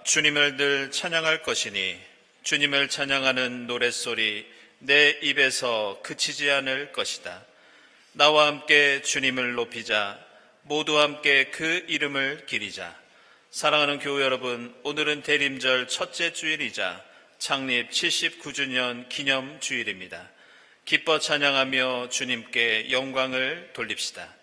주님을 늘 찬양할 것이니 주님을 찬양하는 노랫소리 내 입에서 그치지 않을 것이다. 나와 함께 주님을 높이자. 모두 함께 그 이름을 기리자. 사랑하는 교우 여러분, 오늘은 대림절 첫째 주일이자 창립 79주년 기념 주일입니다. 기뻐 찬양하며 주님께 영광을 돌립시다.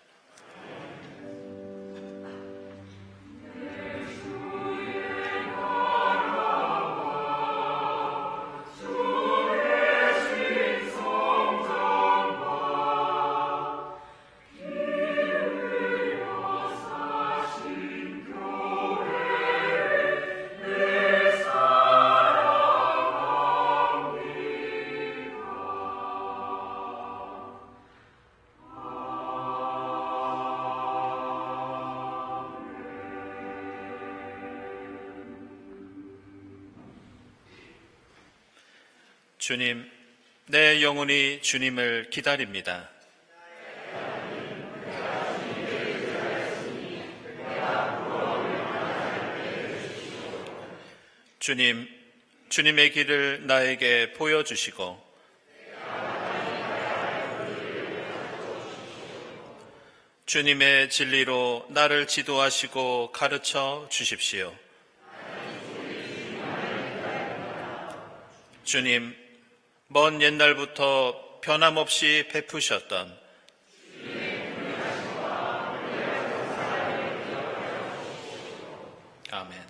주님, 내 영혼이 주님을 기다립니다. 주님, 주님의 길을 나에게 보여주시고 주님의 진리로 나를 지도하시고 가르쳐 주십시오. 주님, 먼 옛날부터 변함없이 베푸셨던 아멘.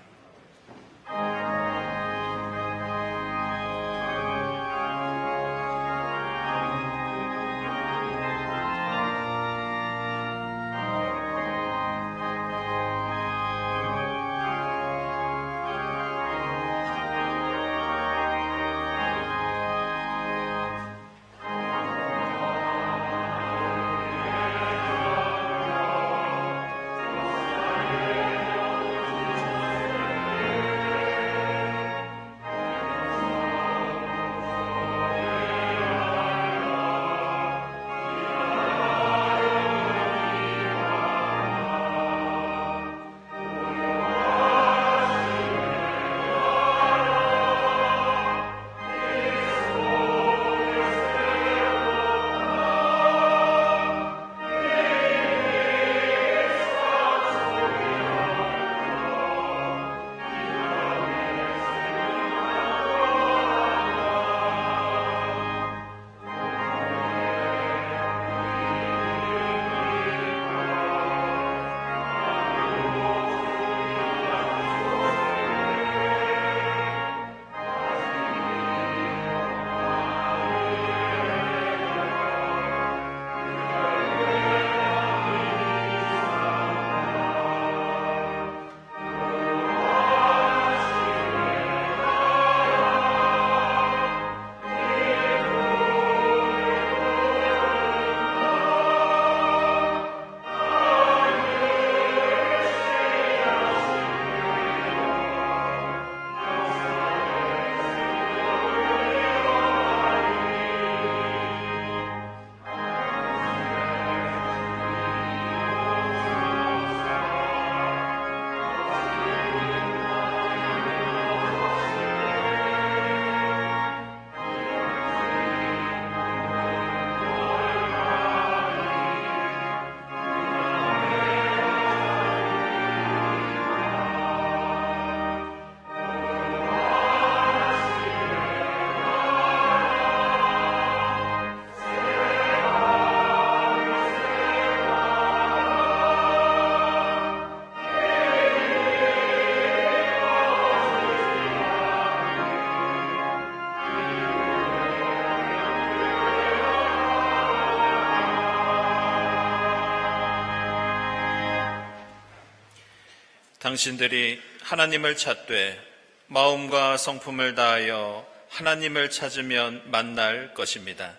당신들이 하나님을 찾되 마음과 성품을 다하여 하나님을 찾으면 만날 것입니다.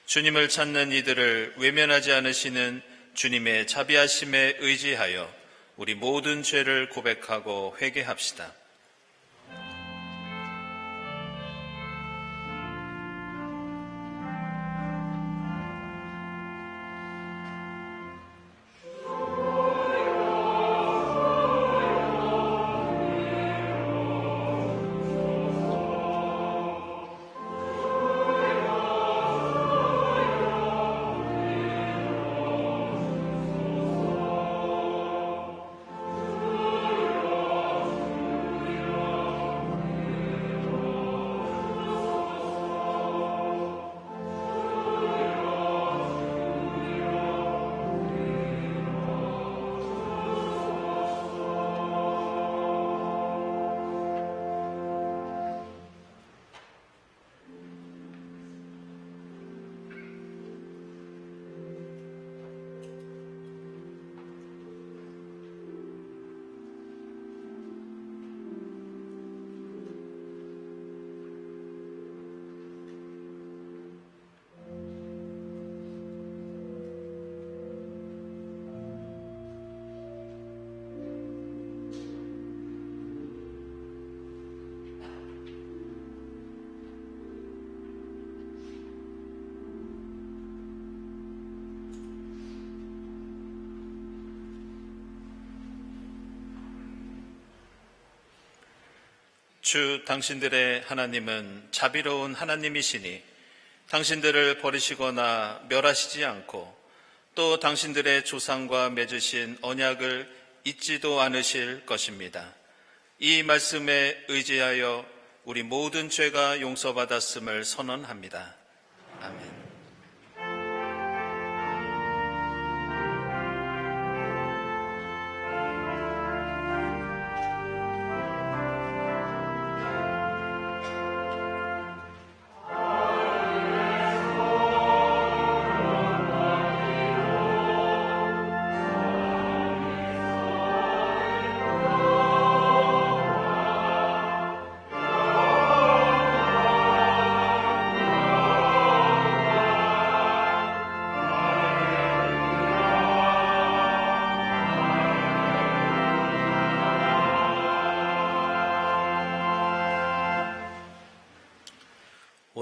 주님을 찾는 이들을 외면하지 않으시는 주님의 자비하심에 의지하여 우리 모든 죄를 고백하고 회개합시다. 주 당신들의 하나님은 자비로운 하나님이시니 당신들을 버리시거나 멸하시지 않고 또 당신들의 조상과 맺으신 언약을 잊지도 않으실 것입니다. 이 말씀에 의지하여 우리 모든 죄가 용서받았음을 선언합니다. 아멘.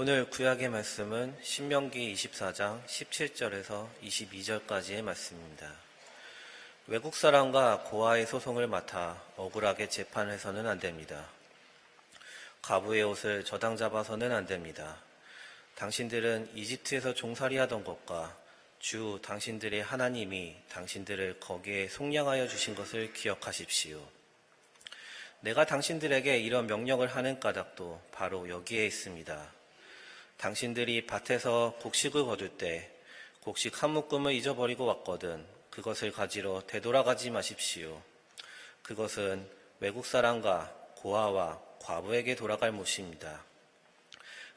오늘 구약의 말씀은 신명기 24장 17절에서 22절까지의 말씀입니다. 외국 사람과 고아의 소송을 맡아 억울하게 재판해서는 안 됩니다. 과부의 옷을 저당 잡아서는 안 됩니다. 당신들은 이집트에서 종살이하던 것과 주 당신들의 하나님이 당신들을 거기에 속량하여 주신 것을 기억하십시오. 내가 당신들에게 이런 명령을 하는 까닭도 바로 여기에 있습니다. 당신들이 밭에서 곡식을 거둘 때 곡식 한 묶음을 잊어버리고 왔거든 그것을 가지러 되돌아가지 마십시오. 그것은 외국 사람과 고아와 과부에게 돌아갈 몫입니다.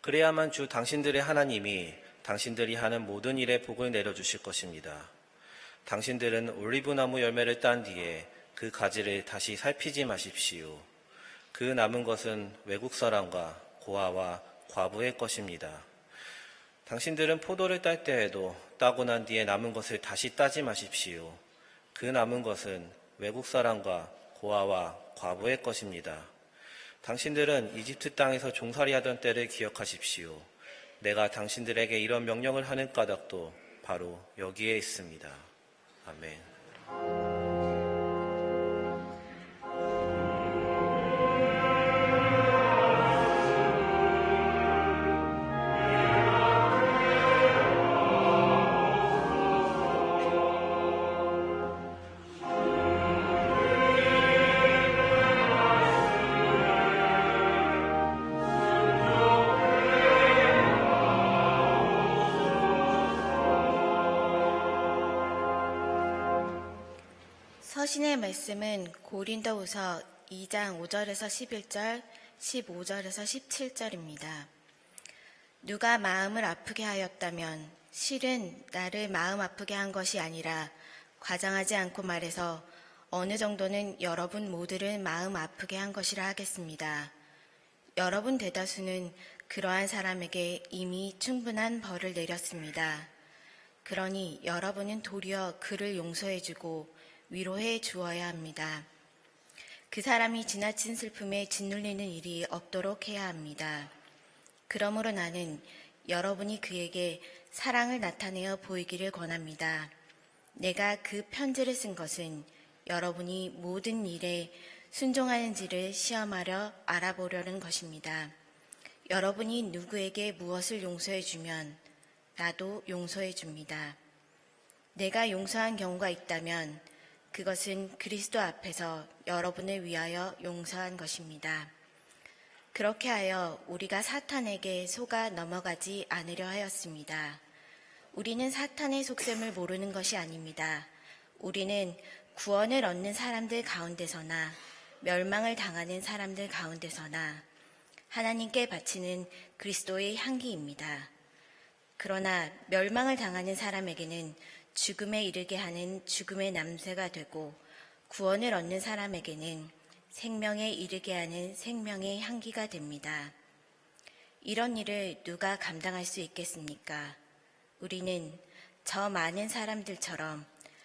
그래야만 주 당신들의 하나님이 당신들이 하는 모든 일에 복을 내려주실 것입니다. 당신들은 올리브나무 열매를 딴 뒤에 그 가지를 다시 살피지 마십시오. 그 남은 것은 외국 사람과 고아와 과부의 것입니다. 당신들은 포도를 딸 때에도 따고 난 뒤에 남은 것을 다시 따지 마십시오. 그 남은 것은 외국 사람과 고아와 과부의 것입니다. 당신들은 이집트 땅에서 종살이하던 때를 기억하십시오. 내가 당신들에게 이런 명령을 하는 까닭도 바로 여기에 있습니다. 아멘. 서신의 말씀은 고린도후서 2장 5절에서 11절, 15절에서 17절입니다. 누가 마음을 아프게 하였다면 실은 나를 마음 아프게 한 것이 아니라 과장하지 않고 말해서 어느 정도는 여러분 모두를 마음 아프게 한 것이라 하겠습니다. 여러분 대다수는 그러한 사람에게 이미 충분한 벌을 내렸습니다. 그러니 여러분은 도리어 그를 용서해주고 위로해 주어야 합니다. 그 사람이 지나친 슬픔에 짓눌리는 일이 없도록 해야 합니다. 그러므로 나는 여러분이 그에게 사랑을 나타내어 보이기를 권합니다. 내가 그 편지를 쓴 것은 여러분이 모든 일에 순종하는지를 시험하려 알아보려는 것입니다. 여러분이 누구에게 무엇을 용서해 주면 나도 용서해 줍니다. 내가 용서한 경우가 있다면 그것은 그리스도 앞에서 여러분을 위하여 용서한 것입니다. 그렇게 하여 우리가 사탄에게 속아 넘어가지 않으려 하였습니다. 우리는 사탄의 속셈을 모르는 것이 아닙니다. 우리는 구원을 얻는 사람들 가운데서나 멸망을 당하는 사람들 가운데서나 하나님께 바치는 그리스도의 향기입니다. 그러나 멸망을 당하는 사람에게는 죽음에 이르게 하는 죽음의 남새가 되고 구원을 얻는 사람에게는 생명에 이르게 하는 생명의 향기가 됩니다. 이런 일을 누가 감당할 수 있겠습니까? 우리는 저 많은 사람들처럼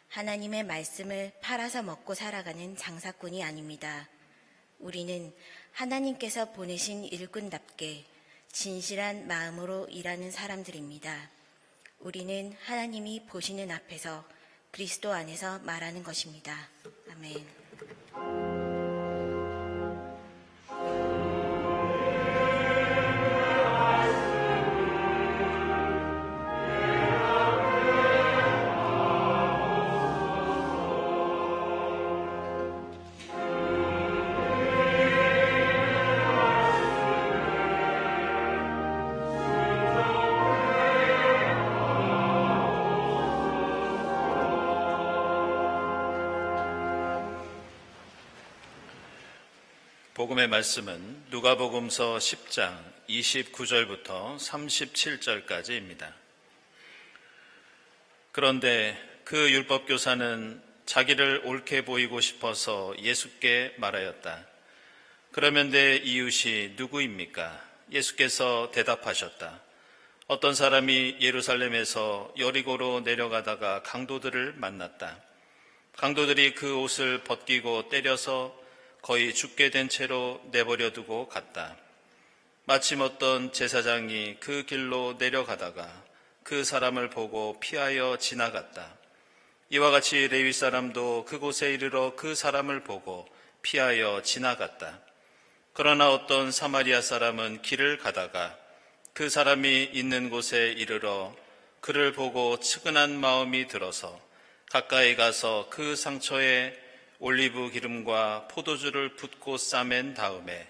하나님의 말씀을 팔아서 먹고 살아가는 장사꾼이 아닙니다. 우리는 하나님께서 보내신 일꾼답게 진실한 마음으로 일하는 사람들입니다. 우리는 하나님이 보시는 앞에서 그리스도 안에서 말하는 것입니다. 아멘. 복음의 말씀은 누가복음서 10장 29절부터 37절까지입니다. 그런데 그 율법교사는 자기를 옳게 보이고 싶어서 예수께 말하였다. 그러면 내 이웃이 누구입니까? 예수께서 대답하셨다. 어떤 사람이 예루살렘에서 여리고로 내려가다가 강도들을 만났다. 강도들이 그 옷을 벗기고 때려서 거의 죽게 된 채로 내버려 두고 갔다. 마침 어떤 제사장이 그 길로 내려가다가 그 사람을 보고 피하여 지나갔다. 이와 같이 레위 사람도 그곳에 이르러 그 사람을 보고 피하여 지나갔다. 그러나 어떤 사마리아 사람은 길을 가다가 그 사람이 있는 곳에 이르러 그를 보고 측은한 마음이 들어서 가까이 가서 그 상처에 올리브 기름과 포도주를 붓고 싸맨 다음에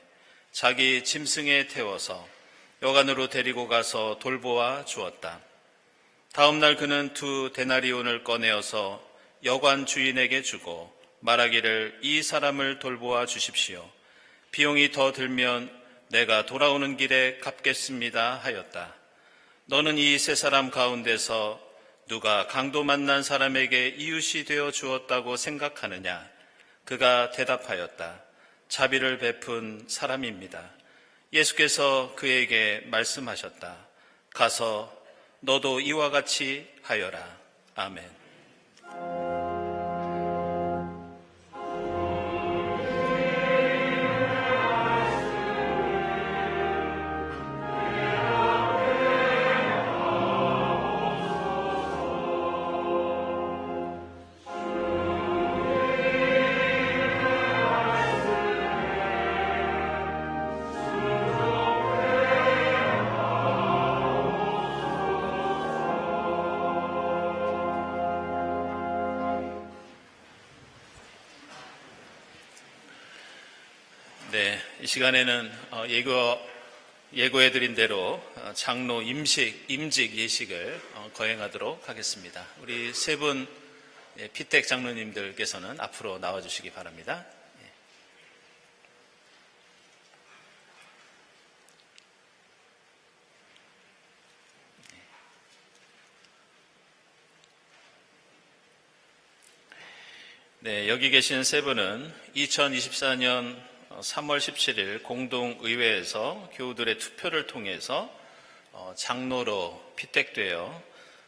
자기 짐승에 태워서 여관으로 데리고 가서 돌보아 주었다. 다음 날 그는 2 데나리온을 꺼내어서 여관 주인에게 주고 말하기를 이 사람을 돌보아 주십시오. 비용이 더 들면 내가 돌아오는 길에 갚겠습니다 하였다. 너는 이 3사람 가운데서 누가 강도 만난 사람에게 이웃이 되어 주었다고 생각하느냐? 그가 대답하였다. 자비를 베푼 사람입니다. 예수께서 그에게 말씀하셨다. 가서 너도 이와 같이 하여라. 아멘. 네, 이 시간에는 예고해드린 대로 장로 임직 예식을 거행하도록 하겠습니다. 우리 3분 피택 장로님들께서는 앞으로 나와주시기 바랍니다. 네, 여기 계신 3분은 2024년 3월 17일 공동의회에서 교우들의 투표를 통해서 장로로 피택되어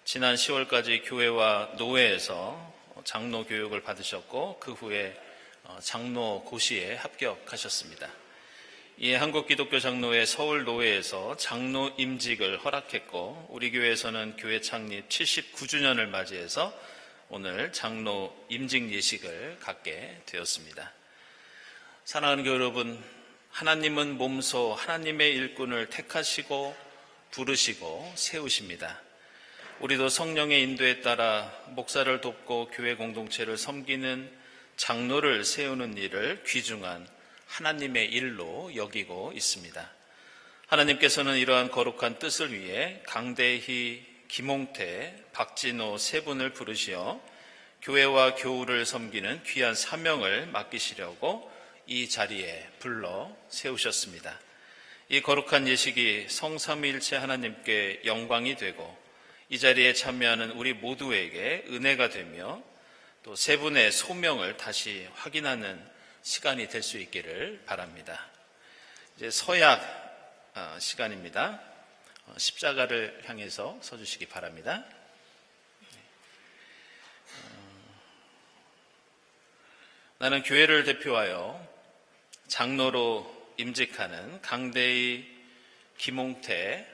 지난 10월까지 교회와 노회에서 장로 교육을 받으셨고 그 후에 장로 고시에 합격하셨습니다. 이에 한국기독교장로회 서울노회에서 장로 임직을 허락했고 우리 교회에서는 교회 창립 79주년을 맞이해서 오늘 장로 임직 예식을 갖게 되었습니다. 사랑하는 교회 여러분, 하나님은 몸소 하나님의 일꾼을 택하시고 부르시고 세우십니다. 우리도 성령의 인도에 따라 목사를 돕고 교회 공동체를 섬기는 장로를 세우는 일을 귀중한 하나님의 일로 여기고 있습니다. 하나님께서는 이러한 거룩한 뜻을 위해 강대희, 김홍태, 박진호 3분을 부르시어 교회와 교우를 섬기는 귀한 사명을 맡기시려고 이 자리에 불러 세우셨습니다. 이 거룩한 예식이 성삼위일체 하나님께 영광이 되고 이 자리에 참여하는 우리 모두에게 은혜가 되며 또 3분의 소명을 다시 확인하는 시간이 될 수 있기를 바랍니다. 이제 서약 시간입니다. 십자가를 향해서 서주시기 바랍니다. 나는 교회를 대표하여 장로로 임직하는 강대희, 김홍태,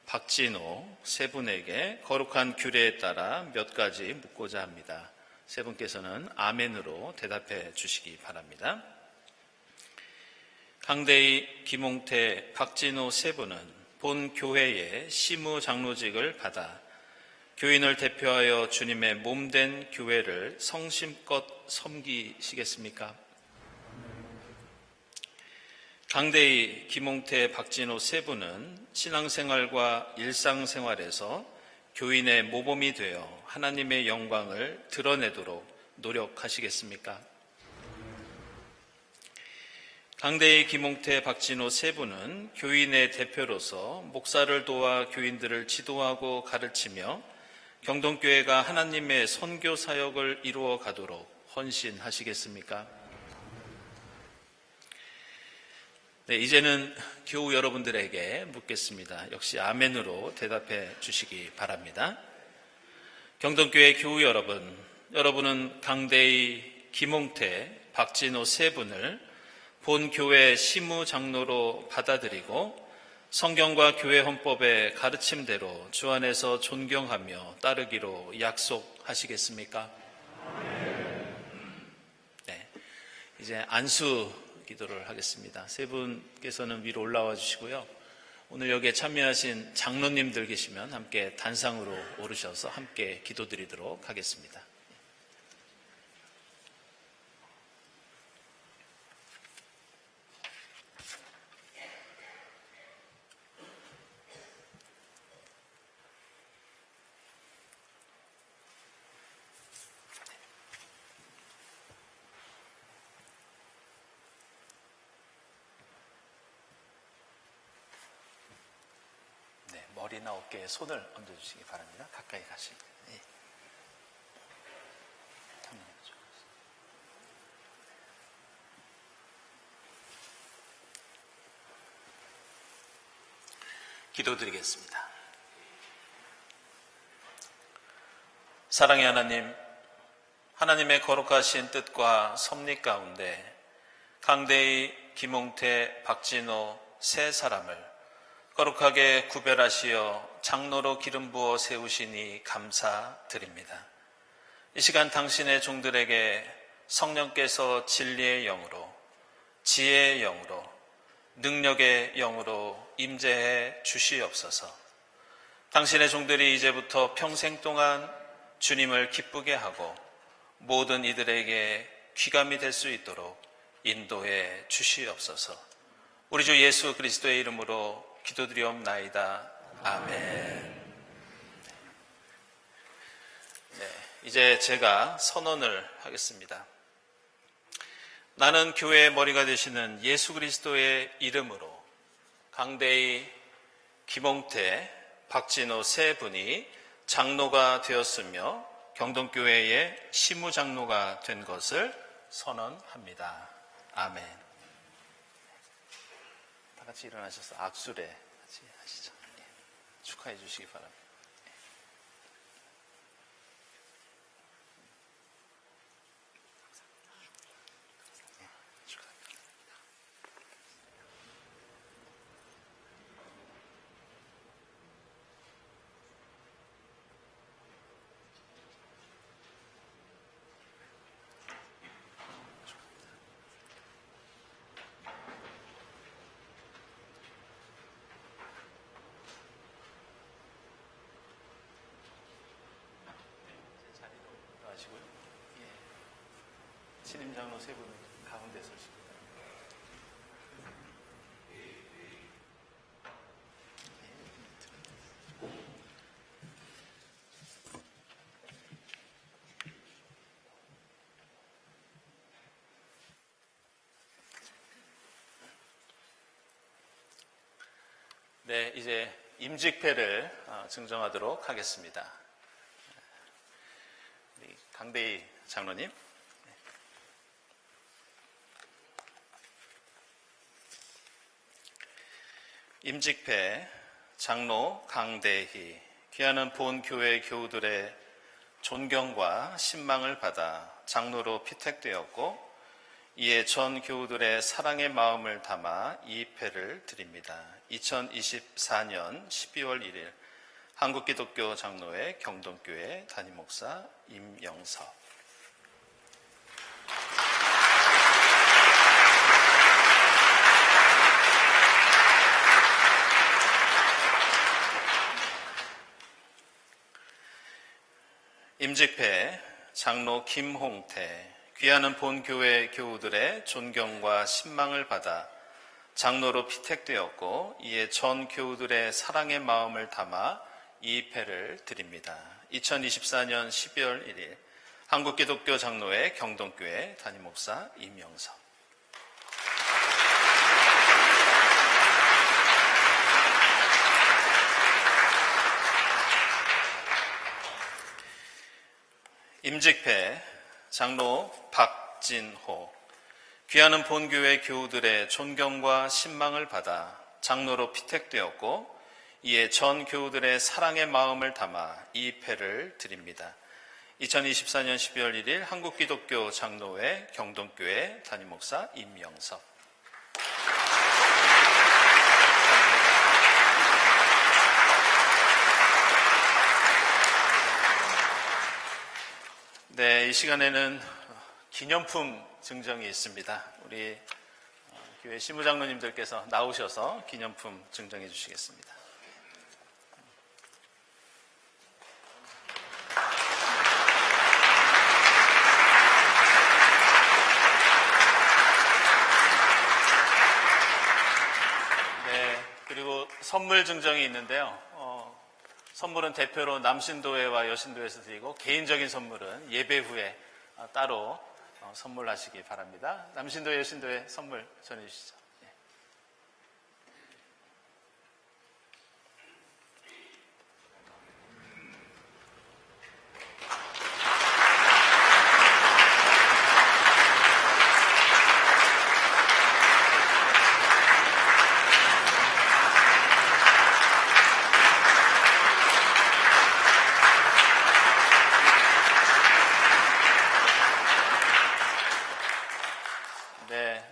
박진호 3분에게 거룩한 규례에 따라 몇 가지 묻고자 합니다. 3분께서는 아멘으로 대답해 주시기 바랍니다. 강대희, 김홍태, 박진호 3분은 본 교회의 시무 장로직을 받아 교인을 대표하여 주님의 몸된 교회를 성심껏 섬기시겠습니까? 강대희, 김홍태, 박진호 3분은 신앙생활과 일상생활에서 교인의 모범이 되어 하나님의 영광을 드러내도록 노력하시겠습니까? 강대희, 김홍태, 박진호 세 분은 교인의 대표로서 목사를 도와 교인들을 지도하고 가르치며 경동교회가 하나님의 선교 사역을 이루어 가도록 헌신하시겠습니까? 네, 이제는 교우 여러분들에게 묻겠습니다. 역시 아멘으로 대답해 주시기 바랍니다. 경동교회 교우 여러분, 여러분은 강대희, 김홍태, 박진호 세 분을 본 교회 시무장로로 받아들이고 성경과 교회 헌법의 가르침대로 주 안에서 존경하며 따르기로 약속하시겠습니까? 네, 이제 안수 기도를 하겠습니다. 세 분께서는 위로 올라와 주시고요. 오늘 여기에 참여하신 장로님들 계시면 함께 단상으로 오르셔서 함께 기도드리도록 하겠습니다. 머리나 어깨에 손을 얹어주시기 바랍니다. 가까이 가시면. 네. 기도드리겠습니다. 사랑의 하나님, 하나님의 거룩하신 뜻과 섭리 가운데 강대희, 김홍태, 박진호 세 사람을 거룩하게 구별하시어 장로로 기름 부어 세우시니 감사드립니다. 이 시간 당신의 종들에게 성령께서 진리의 영으로, 지혜의 영으로, 능력의 영으로 임재해 주시옵소서. 당신의 종들이 이제부터 평생 동안 주님을 기쁘게 하고 모든 이들에게 귀감이 될 수 있도록 인도해 주시옵소서. 우리 주 예수 그리스도의 이름으로 기도드리옵나이다. 아멘. 네, 이제 제가 선언을 하겠습니다. 나는 교회의 머리가 되시는 예수 그리스도의 이름으로 강대희, 김홍태, 박진호 세 분이 장로가 되었으며 경동교회의 시무장로가 된 것을 선언합니다. 아멘. 같이 일어나셔서 악수례 같이 하시죠. 예. 축하해 주시기 바랍니다. 예. 축하합니다. 신임장로 세 분은 가운데 서시고. 네, 이제 임직패를 증정하도록 하겠습니다. 강대희 장로님. 임직패 장로 강대희, 귀하는 본 교회 교우들의 존경과 신망을 받아 장로로 피택되었고 이에 전 교우들의 사랑의 마음을 담아 이 패를 드립니다. 2024년 12월 1일 한국기독교 장로회 경동교회 담임목사 임영섭. 임직패 장로 김홍태, 귀하는 본교회 교우들의 존경과 신망을 받아 장로로 피택되었고 이에 전 교우들의 사랑의 마음을 담아 이 패를 드립니다. 2024년 12월 1일 한국기독교 장로회 경동교회 담임목사 임영섭. 임직배 장로 박진호, 귀하는 본교회 교우들의 존경과 신망을 받아 장로로 피택되었고 이에 전 교우들의 사랑의 마음을 담아 이 패를 드립니다. 2024년 12월 1일 한국기독교 장로회 경동교회 담임목사 임영섭. 네, 이 시간에는 기념품 증정이 있습니다. 우리 교회 시무장로님들께서 나오셔서 기념품 증정해 주시겠습니다. 네, 그리고 선물 증정이 있는데요. 선물은 대표로 남신도회와 여신도회에서 드리고 개인적인 선물은 예배 후에 따로 선물하시기 바랍니다. 남신도회, 여신도회 선물 전해주시죠. 네.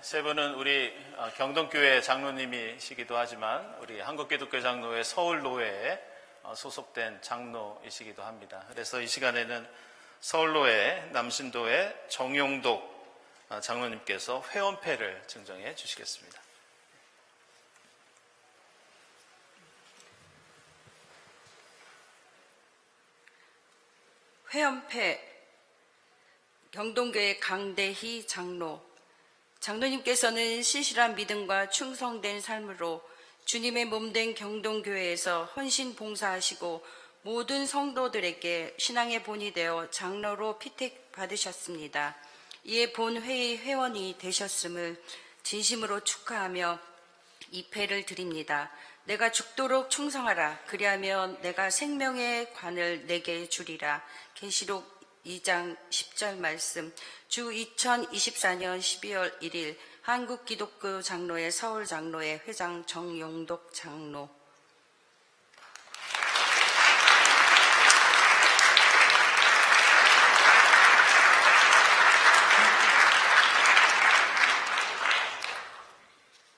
세 분은 우리 경동교회 장로님이시기도 하지만 우리 한국기독교 장로회 서울노회에 소속된 장로이시기도 합니다. 그래서 이 시간에는 서울노회 남신도의 정용독 장로님께서 회원패를 증정해 주시겠습니다. 회원패 경동교회 강대희 장로. 장로님께서는 신실한 믿음과 충성된 삶으로 주님의 몸된 경동교회에서 헌신 봉사하시고 모든 성도들에게 신앙의 본이 되어 장로로 피택받으셨습니다. 이에 본회의 회원이 되셨음을 진심으로 축하하며 이 패를 드립니다. 내가 죽도록 충성하라. 그리하면 내가 생명의 관을 내게 주리라. 계시록 2장 10절 말씀. 주 2024년 12월 1일 한국기독교 장로회 서울장로회 회장 정용독 장로.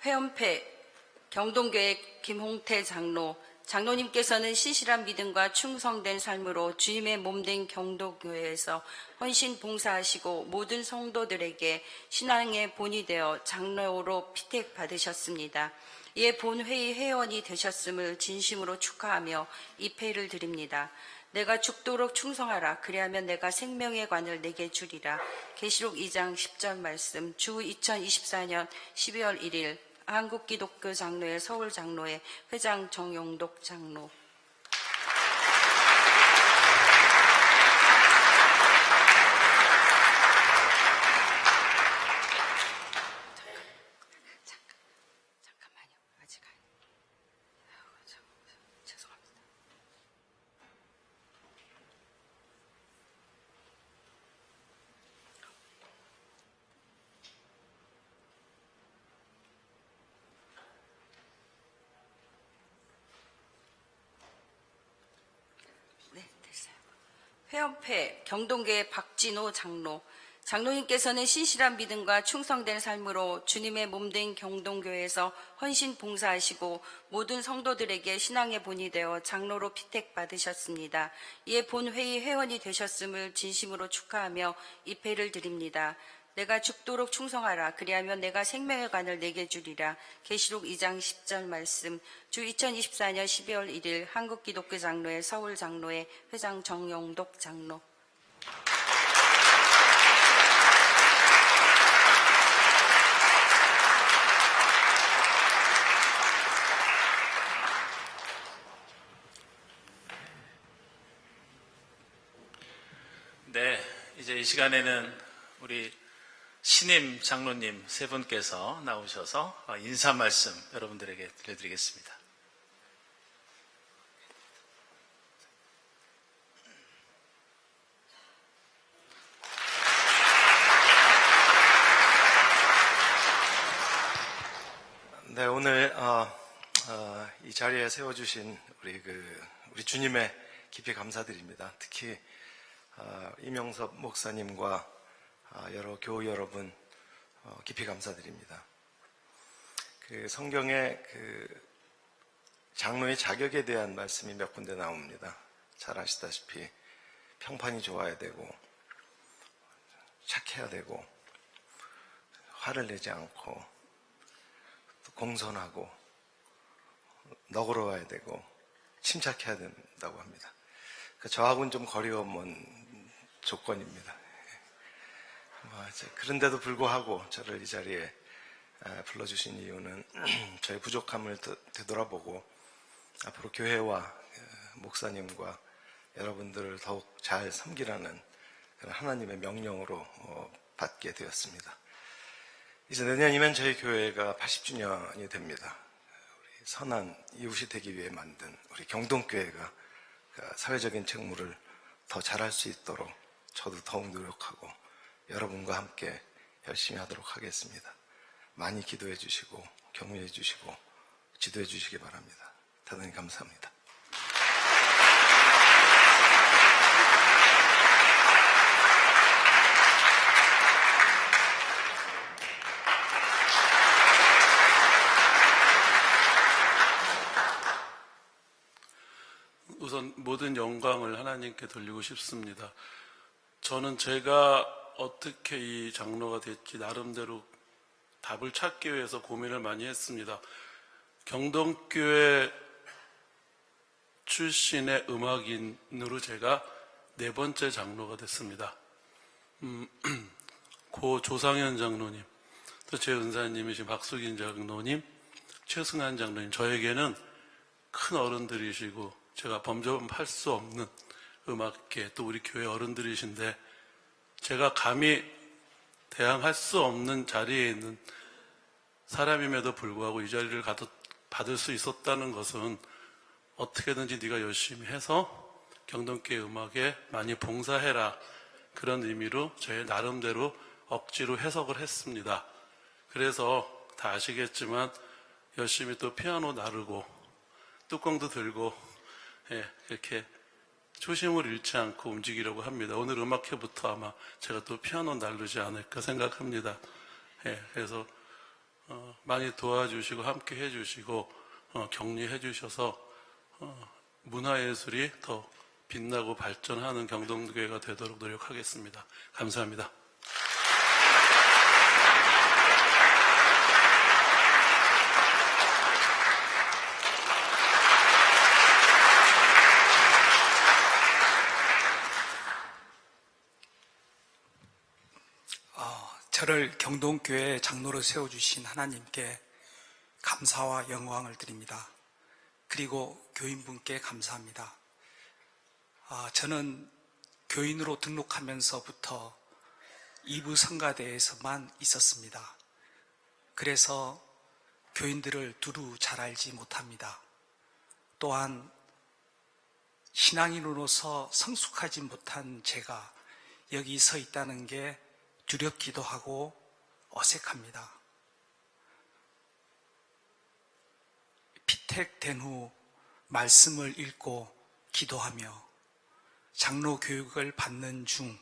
회원패 경동교회 김홍태 장로. 장로님께서는 신실한 믿음과 충성된 삶으로 주님의 몸된 경동교회에서 헌신 봉사하시고 모든 성도들에게 신앙의 본이 되어 장로로 피택받으셨습니다. 이에 본회의 회원이 되셨음을 진심으로 축하하며 이 패를 드립니다. 내가 죽도록 충성하라. 그리하면 내가 생명의 관을 내게 주리라. 계시록 2장 10절 말씀. 주 2024년 12월 1일 한국기독교 장로회 서울장로회 회장 정용독 장로. 잠깐만요. 아직 죄송합니다. 네, 됐어요. 회원패 경동교회 박진호 장로. 장로님께서는 신실한 믿음과 충성된 삶으로 주님의 몸된 경동교회에서 헌신 봉사하시고 모든 성도들에게 신앙의 본이 되어 장로로 피택받으셨습니다. 이에 본회의 회원이 되셨음을 진심으로 축하하며 이 패를 드립니다. 내가 죽도록 충성하라. 그리하면 내가 생명의 관을 내게 주리라. 계시록 2장 10절 말씀. 주 2024년 12월 1일 한국기독교 장로회 서울장로회 회장 정용독 장로. 네, 이제 이 시간에는 우리 신임 장로님 세 분께서 나오셔서 인사 말씀 여러분들에게 들려드리겠습니다. 자리에 세워주신 우리 주님의 깊이 감사드립니다. 특히 이명섭 목사님과 여러 교우 여러분 깊이 감사드립니다. 성경에 장로의 자격에 대한 말씀이 몇 군데 나옵니다. 잘 아시다시피 평판이 좋아야 되고 착해야 되고 화를 내지 않고 또 공손하고 너그러워야 되고 침착해야 된다고 합니다. 저하고는 좀 거리가 먼 조건입니다. 그런데도 불구하고 저를 이 자리에 불러주신 이유는 저의 부족함을 되돌아보고 앞으로 교회와 목사님과 여러분들을 더욱 잘 섬기라는 그런 하나님의 명령으로 받게 되었습니다. 이제 내년이면 저희 교회가 80주년이 됩니다. 우리 선한 이웃이 되기 위해 만든 우리 경동교회가 사회적인 책무를 더 잘할 수 있도록 저도 더욱 노력하고 여러분과 함께 열심히 하도록 하겠습니다. 많이 기도해 주시고 격려해 주시고 지도해 주시기 바랍니다. 대단히 감사합니다. 우선 모든 영광을 하나님께 돌리고 싶습니다. 저는 제가 어떻게 이 장로가 됐지 나름대로 답을 찾기 위해서 고민을 많이 했습니다. 경동교회 출신의 음악인으로 제가 4번째 장로가 됐습니다. 고 조상현 장로님, 또 제 은사님이신 박수긴 장로님, 최승한 장로님, 저에게는 큰 어른들이시고 제가 범접할 수 없는 음악계 또 우리 교회 어른들이신데 제가 감히 대항할 수 없는 자리에 있는 사람임에도 불구하고 이 자리를 받을 수 있었다는 것은 어떻게든지 네가 열심히 해서 경동교회 음악에 많이 봉사해라, 그런 의미로 저의 나름대로 억지로 해석을 했습니다. 그래서 다 아시겠지만 열심히 또 피아노 나르고 뚜껑도 들고 이렇게 초심을 잃지 않고 움직이려고 합니다. 오늘 음악회부터 아마 제가 또 피아노 나르지 않을까 생각합니다. 그래서 많이 도와주시고 함께 해주시고 격려해 주셔서 문화예술이 더 빛나고 발전하는 경동교회가 되도록 노력하겠습니다. 감사합니다. 저를 경동교회 장로로 세워주신 하나님께 감사와 영광을 드립니다. 그리고 교인분께 감사합니다. 저는 교인으로 등록하면서부터 2부 성가대에서만 있었습니다. 그래서 교인들을 두루 잘 알지 못합니다. 또한 신앙인으로서 성숙하지 못한 제가 여기 서 있다는 게 두렵기도 하고 어색합니다. 피택된 후 말씀을 읽고 기도하며 장로 교육을 받는 중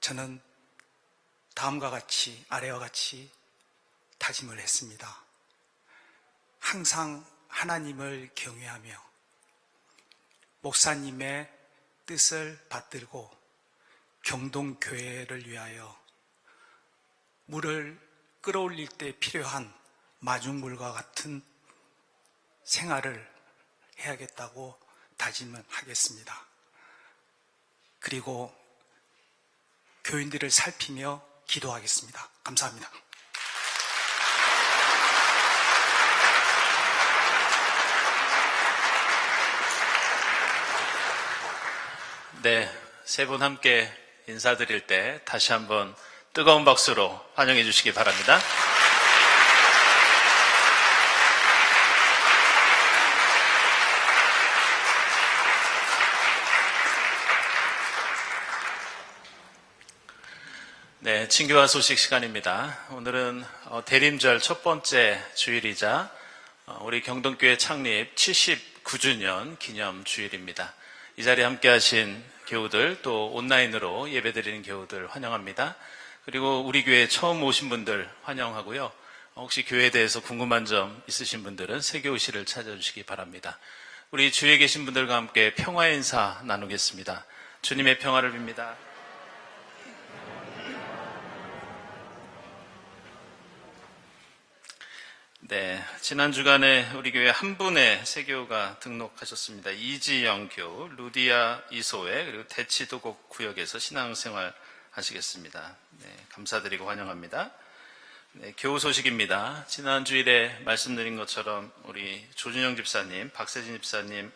저는 다음과 같이 아래와 같이 다짐을 했습니다. 항상 하나님을 경외하며 목사님의 뜻을 받들고 경동교회를 위하여 물을 끌어올릴 때 필요한 마중물과 같은 생활을 해야겠다고 다짐을 하겠습니다. 그리고 교인들을 살피며 기도하겠습니다. 감사합니다. 네, 세 분 함께 인사드릴 때 다시 한번 뜨거운 박수로 환영해 주시기 바랍니다. 네, 친교화 소식 시간입니다. 오늘은 대림절 첫 번째 주일이자 우리 경동교회 창립 79주년 기념 주일입니다. 이 자리에 함께 하신 교우들, 또 온라인으로 예배드리는 교우들 환영합니다. 그리고 우리 교회에 처음 오신 분들 환영하고요. 혹시 교회에 대해서 궁금한 점 있으신 분들은 세교우실을 찾아주시기 바랍니다. 우리 주위에 계신 분들과 함께 평화 인사 나누겠습니다. 주님의 평화를 빕니다. 네, 지난 주간에 우리 교회 한 분의 세교우가 등록하셨습니다. 이지영 교우, 루디아 이소회, 그리고 대치도곡 구역에서 신앙생활 하시겠습니다. 네, 감사드리고 환영합니다. 네, 교우 소식입니다. 지난 주일에 말씀드린 것처럼 우리 조준영 집사님, 박세진 집사님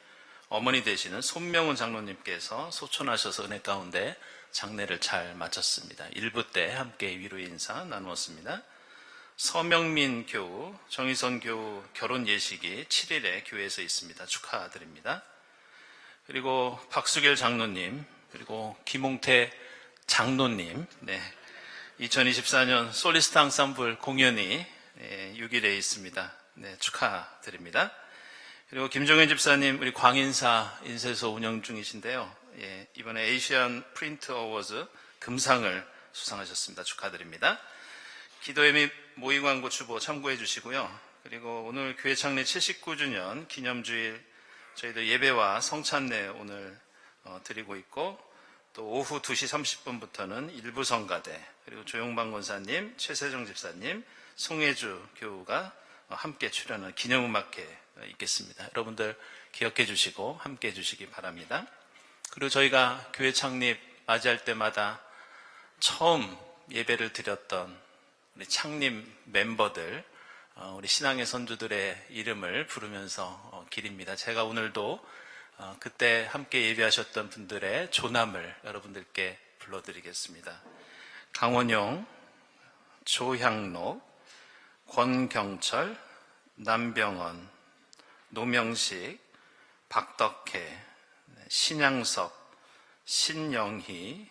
어머니 되시는 손명훈 장로님께서 소천하셔서 은혜 가운데 장례를 잘 마쳤습니다. 일부 때 함께 위로의 인사 나누었습니다. 서명민 교우, 정희선 교우 결혼 예식이 7일에 교회에서 있습니다. 축하드립니다. 그리고 박수길 장로님, 그리고 김홍태 장로님, 2024년 솔리스트 앙상블 공연이 6일에 있습니다. 네, 축하드립니다. 그리고 김종현 집사님, 우리 광인사 인쇄소 운영 중이신데요. 이번에 에이시안 프린트 어워즈 금상을 수상하셨습니다. 축하드립니다. 기도회 및 모의 광고 추보 참고해 주시고요. 그리고 오늘 교회 창립 79주년 기념주일 저희들 예배와 성찬례 오늘 드리고 있고, 또 오후 2시 30분부터는 일부 성가대, 그리고 조용방 권사님, 최세정 집사님, 송혜주 교우가 함께 출연하는 기념음악회 있겠습니다. 여러분들 기억해 주시고 함께 해 주시기 바랍니다. 그리고 저희가 교회 창립 맞이할 때마다 처음 예배를 드렸던 우리 창립 멤버들, 우리 신앙의 선주들의 이름을 부르면서 기립니다. 제가 오늘도 그때 함께 예배하셨던 분들의 조남을 여러분들께 불러드리겠습니다. 강원용, 조향록, 권경철, 남병원, 노명식, 박덕혜, 신양석, 신영희,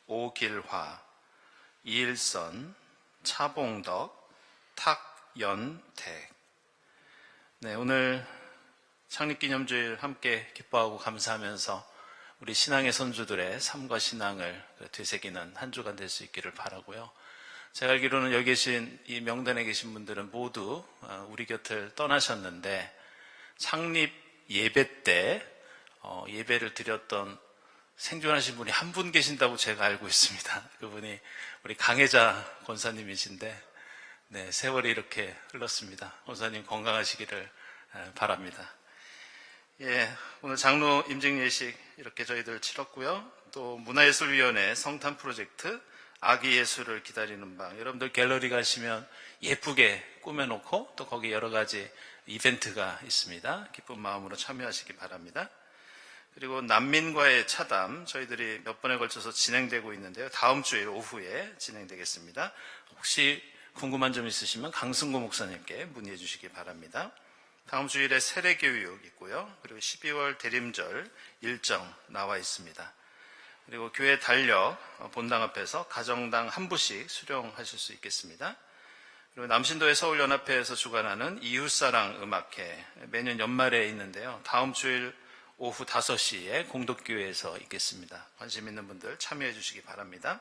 오길화, 이일선, 차봉덕, 탁연택. 네, 오늘 창립기념주일 함께 기뻐하고 감사하면서 우리 신앙의 선주들의 삶과 신앙을 되새기는 한 주간 될 수 있기를 바라고요. 제가 알기로는 여기 계신 이 명단에 계신 분들은 모두 우리 곁을 떠나셨는데, 창립 예배 때 예배를 드렸던 생존하신 분이 한 분 계신다고 제가 알고 있습니다. 그분이 우리 강혜자 권사님이신데, 네, 세월이 이렇게 흘렀습니다. 권사님 건강하시기를 바랍니다. 예, 오늘 장로 임직 예식 이렇게 저희들 치렀고요. 또 문화예술위원회 성탄 프로젝트 아기 예술을 기다리는 방, 여러분들 갤러리 가시면 예쁘게 꾸며놓고 또 거기 여러 가지 이벤트가 있습니다. 기쁜 마음으로 참여하시기 바랍니다. 그리고 난민과의 차담, 저희들이 몇 번에 걸쳐서 진행되고 있는데요. 다음 주일 오후에 진행되겠습니다. 혹시 궁금한 점 있으시면 강승구 목사님께 문의해 주시기 바랍니다. 다음 주일에 세례교육 있고요. 그리고 12월 대림절 일정 나와 있습니다. 그리고 교회 달력 본당 앞에서 가정당 한 부씩 수령하실 수 있겠습니다. 그리고 남신도의 서울연합회에서 주관하는 이웃사랑 음악회 매년 연말에 있는데요. 다음 주일 오후 5시에 공덕교회에서 있겠습니다. 관심 있는 분들 참여해 주시기 바랍니다.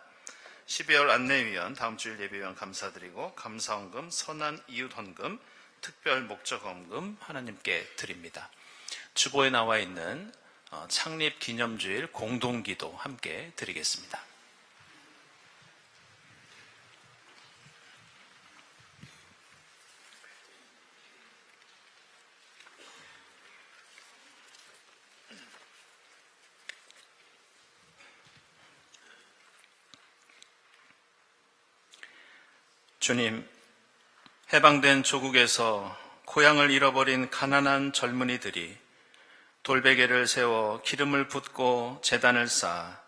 12월 안내위원, 다음 주일 예배위원 감사드리고, 감사헌금, 선한 이웃헌금, 특별 목적헌금 하나님께 드립니다. 주보에 나와 있는 창립 기념주일 공동기도 함께 드리겠습니다. 주님, 해방된 조국에서 고향을 잃어버린 가난한 젊은이들이 돌베개를 세워 기름을 붓고 제단을 쌓아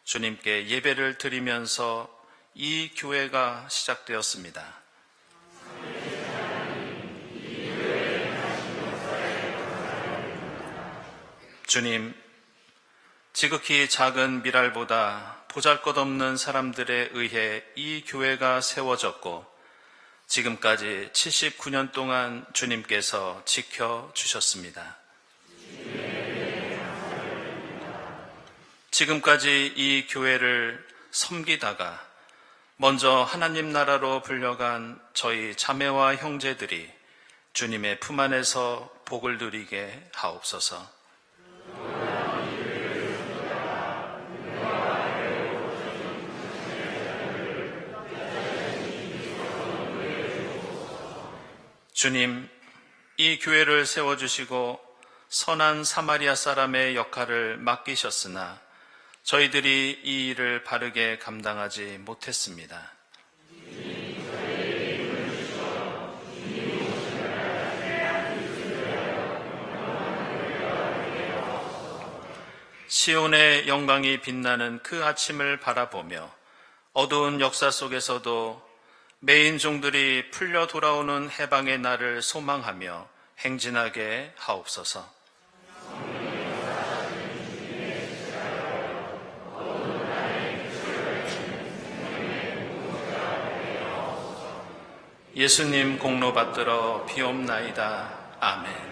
주님께 예배를 드리면서 이 교회가 시작되었습니다. 주님, 지극히 작은 미랄보다 보잘것없는 사람들에 의해 이 교회가 세워졌고 지금까지 79년 동안 주님께서 지켜주셨습니다. 지금까지 이 교회를 섬기다가 먼저 하나님 나라로 불려간 저희 자매와 형제들이 주님의 품 안에서 복을 누리게 하옵소서. 주님, 이 교회를 세워주시고 선한 사마리아 사람의 역할을 맡기셨으나 저희들이 이 일을 바르게 감당하지 못했습니다. 시온의 영광이 빛나는 그 아침을 바라보며 어두운 역사 속에서도 매인종들이 풀려 돌아오는 해방의 날을 소망하며 행진하게 하옵소서. 예수님 공로 받들어 비옵나이다. 아멘.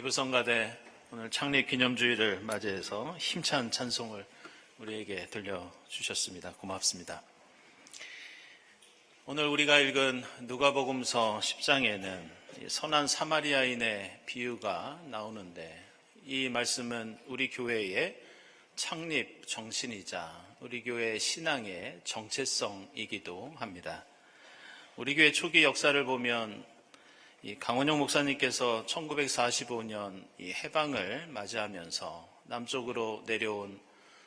부성가대 오늘 창립 기념주의를 맞이해서 힘찬 찬송을 우리에게 들려주셨습니다. 고맙습니다. 오늘 우리가 읽은 누가복음서 10장에는 선한 사마리아인의 비유가 나오는데, 이 말씀은 우리 교회의 창립 정신이자 우리 교회의 신앙의 정체성이기도 합니다. 우리 교회 초기 역사를 보면 이 강원영 목사님께서 1945년 이 해방을 맞이하면서 남쪽으로 내려온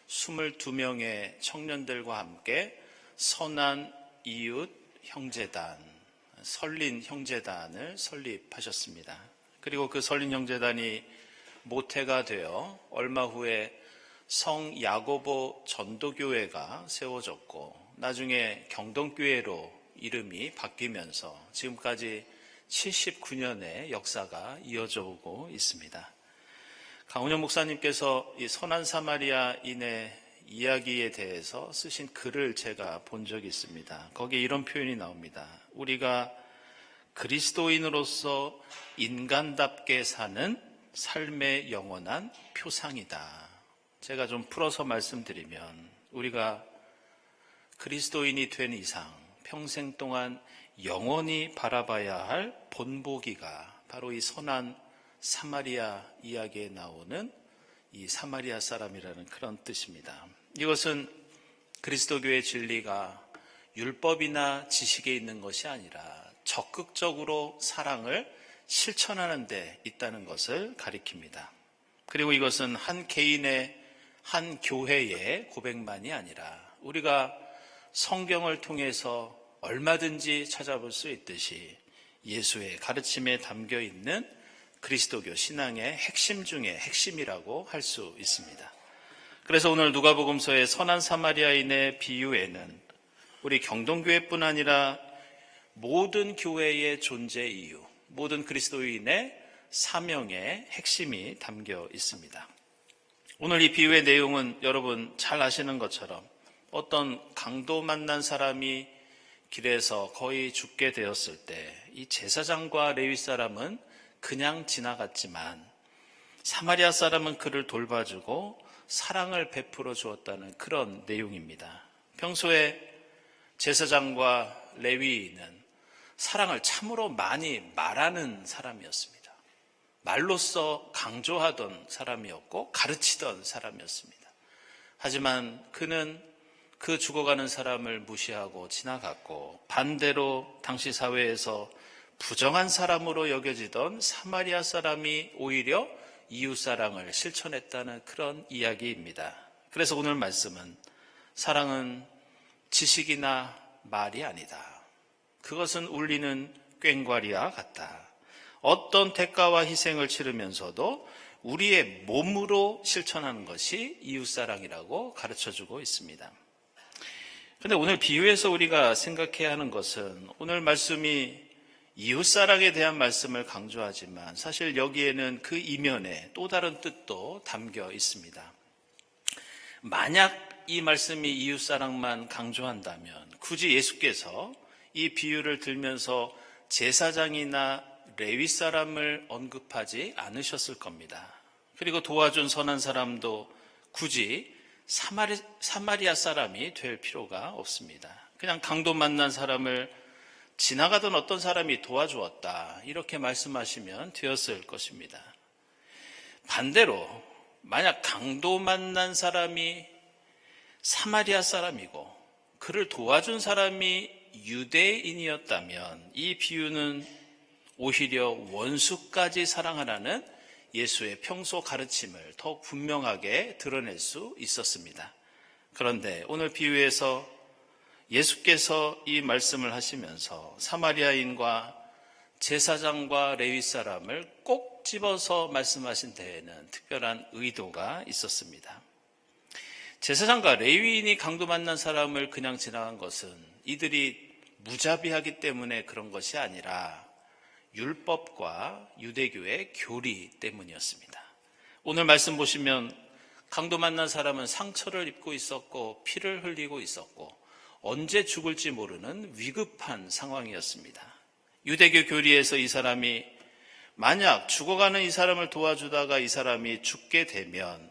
22명의 청년들과 함께 선한 이웃 형제단, 설린 형제단을 설립하셨습니다. 그리고 그 설린 형제단이 모태가 되어 얼마 후에 성 야고보 전도교회가 세워졌고, 나중에 경동교회로 이름이 바뀌면서 지금까지 79년의 역사가 이어져 오고 있습니다. 강훈영 목사님께서 이 선한 사마리아인의 이야기에 대해서 쓰신 글을 제가 본 적이 있습니다. 거기에 이런 표현이 나옵니다. 우리가 그리스도인으로서 인간답게 사는 삶의 영원한 표상이다. 제가 좀 풀어서 말씀드리면, 우리가 그리스도인이 된 이상 평생 동안 영원히 바라봐야 할 본보기가 바로 이 선한 사마리아 이야기에 나오는 이 사마리아 사람이라는 그런 뜻입니다. 이것은 그리스도교의 진리가 율법이나 지식에 있는 것이 아니라 적극적으로 사랑을 실천하는 데 있다는 것을 가리킵니다. 그리고 이것은 한 개인의, 한 교회의 고백만이 아니라 우리가 성경을 통해서 얼마든지 찾아볼 수 있듯이 예수의 가르침에 담겨 있는 그리스도교 신앙의 핵심 중에 핵심이라고 할 수 있습니다. 그래서 오늘 누가복음서의 선한 사마리아인의 비유에는 우리 경동교회뿐 아니라 모든 교회의 존재 이유, 모든 그리스도인의 사명의 핵심이 담겨 있습니다. 오늘 이 비유의 내용은 여러분 잘 아시는 것처럼 어떤 강도 만난 사람이 길에서 거의 죽게 되었을 때 이 제사장과 레위 사람은 그냥 지나갔지만 사마리아 사람은 그를 돌봐주고 사랑을 베풀어 주었다는 그런 내용입니다. 평소에 제사장과 레위인은 사랑을 참으로 많이 말하는 사람이었습니다. 말로써 강조하던 사람이었고 가르치던 사람이었습니다. 하지만 그는 그 죽어가는 사람을 무시하고 지나갔고, 반대로 당시 사회에서 부정한 사람으로 여겨지던 사마리아 사람이 오히려 이웃사랑을 실천했다는 그런 이야기입니다. 그래서 오늘 말씀은 사랑은 지식이나 말이 아니다. 그것은 울리는 꽹과리와 같다. 어떤 대가와 희생을 치르면서도 우리의 몸으로 실천하는 것이 이웃사랑이라고 가르쳐주고 있습니다. 그런데 오늘 비유에서 우리가 생각해야 하는 것은, 오늘 말씀이 이웃사랑에 대한 말씀을 강조하지만 사실 여기에는 그 이면에 또 다른 뜻도 담겨 있습니다. 만약 이 말씀이 이웃사랑만 강조한다면 굳이 예수께서 이 비유를 들면서 제사장이나 레위 사람을 언급하지 않으셨을 겁니다. 그리고 도와준 선한 사람도 굳이 사마리아 사람이 될 필요가 없습니다. 그냥 강도 만난 사람을 지나가던 어떤 사람이 도와주었다, 이렇게 말씀하시면 되었을 것입니다. 반대로 만약 강도 만난 사람이 사마리아 사람이고 그를 도와준 사람이 유대인이었다면 이 비유는 오히려 원수까지 사랑하라는 예수의 평소 가르침을 더욱 분명하게 드러낼 수 있었습니다. 그런데 오늘 비유에서 예수께서 이 말씀을 하시면서 사마리아인과 제사장과 레위 사람을 꼭 집어서 말씀하신 데에는 특별한 의도가 있었습니다. 제사장과 레위인이 강도 만난 사람을 그냥 지나간 것은 이들이 무자비하기 때문에 그런 것이 아니라 율법과 유대교의 교리 때문이었습니다. 오늘 말씀 보시면 강도 만난 사람은 상처를 입고 있었고 피를 흘리고 있었고 언제 죽을지 모르는 위급한 상황이었습니다. 유대교 교리에서 이 사람이 만약 죽어가는 이 사람을 도와주다가 이 사람이 죽게 되면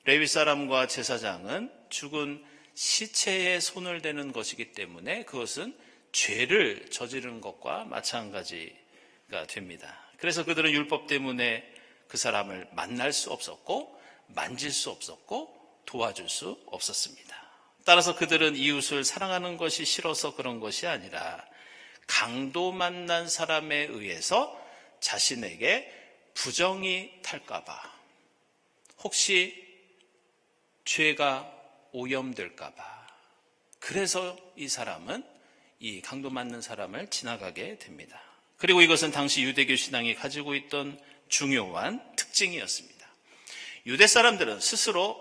레위 사람과 제사장은 죽은 시체에 손을 대는 것이기 때문에 그것은 죄를 저지르는 것과 마찬가지가 됩니다. 그래서 그들은 율법 때문에 그 사람을 만날 수 없었고 만질 수 없었고 도와줄 수 없었습니다. 따라서 그들은 이웃을 사랑하는 것이 싫어서 그런 것이 아니라 강도 만난 사람에 의해서 자신에게 부정이 탈까 봐, 혹시 죄가 오염될까 봐, 그래서 이 사람은 이 강도 맞는 사람을 지나가게 됩니다. 그리고 이것은 당시 유대교 신앙이 가지고 있던 중요한 특징이었습니다. 유대 사람들은 스스로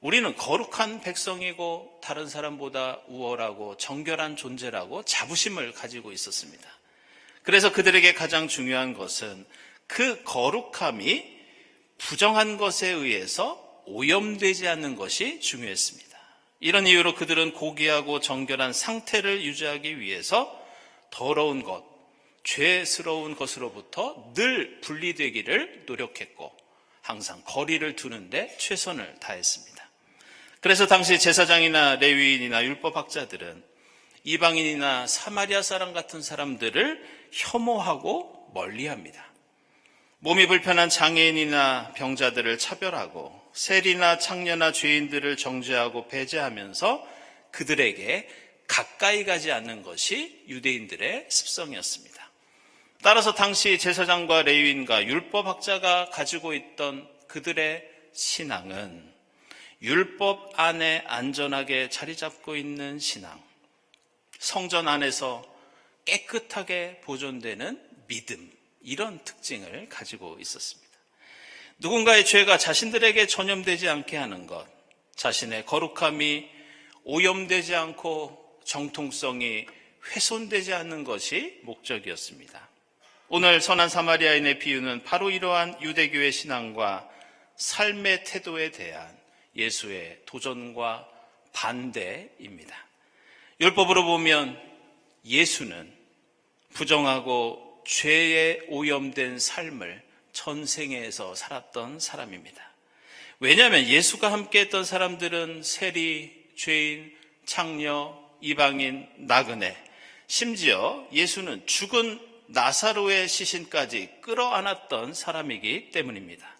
우리는 거룩한 백성이고 다른 사람보다 우월하고 정결한 존재라고 자부심을 가지고 있었습니다. 그래서 그들에게 가장 중요한 것은 그 거룩함이 부정한 것에 의해서 오염되지 않는 것이 중요했습니다. 이런 이유로 그들은 고귀하고 정결한 상태를 유지하기 위해서 더러운 것, 죄스러운 것으로부터 늘 분리되기를 노력했고 항상 거리를 두는데 최선을 다했습니다. 그래서 당시 제사장이나 레위인이나 율법학자들은 이방인이나 사마리아 사람 같은 사람들을 혐오하고 멀리합니다. 몸이 불편한 장애인이나 병자들을 차별하고 세리나 창녀나 죄인들을 정죄하고 배제하면서 그들에게 가까이 가지 않는 것이 유대인들의 습성이었습니다. 따라서 당시 제사장과 레위인과 율법학자가 가지고 있던 그들의 신앙은 율법 안에 안전하게 자리 잡고 있는 신앙, 성전 안에서 깨끗하게 보존되는 믿음, 이런 특징을 가지고 있었습니다. 누군가의 죄가 자신들에게 전염되지 않게 하는 것, 자신의 거룩함이 오염되지 않고 정통성이 훼손되지 않는 것이 목적이었습니다. 오늘 선한 사마리아인의 비유는 바로 이러한 유대교의 신앙과 삶의 태도에 대한 예수의 도전과 반대입니다. 율법으로 보면 예수는 부정하고 죄에 오염된 삶을 전생에서 살았던 사람입니다. 왜냐하면 예수가 함께했던 사람들은 세리, 죄인, 창녀, 이방인, 나그네, 심지어 예수는 죽은 나사로의 시신까지 끌어안았던 사람이기 때문입니다.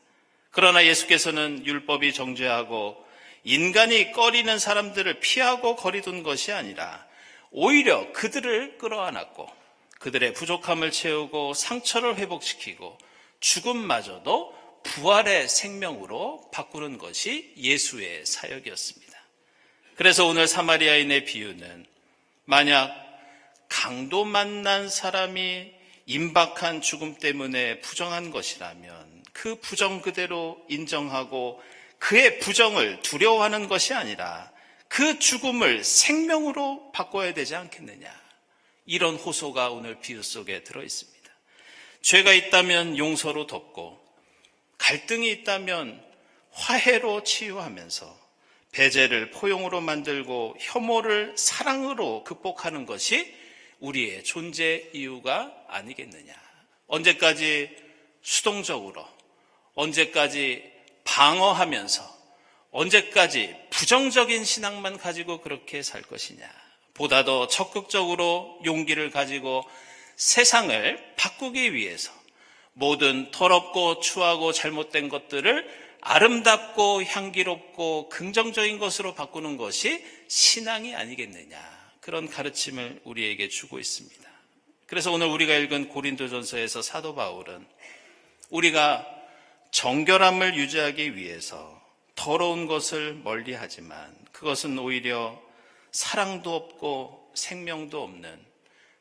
그러나 예수께서는 율법이 정죄하고 인간이 꺼리는 사람들을 피하고 거리둔 것이 아니라 오히려 그들을 끌어안았고 그들의 부족함을 채우고 상처를 회복시키고 죽음마저도 부활의 생명으로 바꾸는 것이 예수의 사역이었습니다. 그래서 오늘 사마리아인의 비유는 만약 강도 만난 사람이 임박한 죽음 때문에 부정한 것이라면 그 부정 그대로 인정하고 그의 부정을 두려워하는 것이 아니라 그 죽음을 생명으로 바꿔야 되지 않겠느냐, 이런 호소가 오늘 비유 속에 들어있습니다. 죄가 있다면 용서로 덮고 갈등이 있다면 화해로 치유하면서 배제를 포용으로 만들고 혐오를 사랑으로 극복하는 것이 우리의 존재 이유가 아니겠느냐. 언제까지 수동적으로, 언제까지 방어하면서, 언제까지 부정적인 신앙만 가지고 그렇게 살 것이냐. 보다 더 적극적으로 용기를 가지고 세상을 바꾸기 위해서 모든 더럽고 추하고 잘못된 것들을 아름답고 향기롭고 긍정적인 것으로 바꾸는 것이 신앙이 아니겠느냐, 그런 가르침을 우리에게 주고 있습니다. 그래서 오늘 우리가 읽은 고린도전서에서 사도 바울은 우리가 정결함을 유지하기 위해서 더러운 것을 멀리하지만 그것은 오히려 사랑도 없고 생명도 없는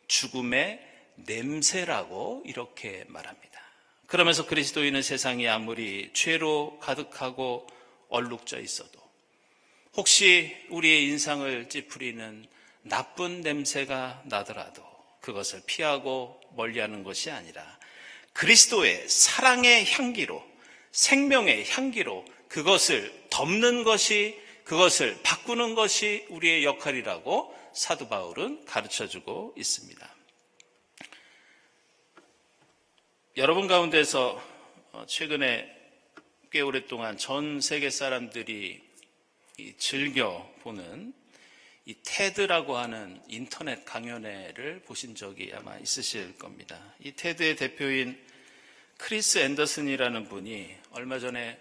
죽음의 냄새라고 이렇게 말합니다. 그러면서 그리스도인은 세상이 아무리 죄로 가득하고 얼룩져 있어도 혹시 우리의 인상을 찌푸리는 나쁜 냄새가 나더라도 그것을 피하고 멀리하는 것이 아니라 그리스도의 사랑의 향기로, 생명의 향기로 그것을 덮는 것이, 그것을 바꾸는 것이 우리의 역할이라고 사도 바울은 가르쳐주고 있습니다. 여러분 가운데서 최근에 꽤 오랫동안 전 세계 사람들이 즐겨 보는 이 테드라고 하는 인터넷 강연회를 보신 적이 아마 있으실 겁니다. 이 테드의 대표인 크리스 앤더슨이라는 분이 얼마 전에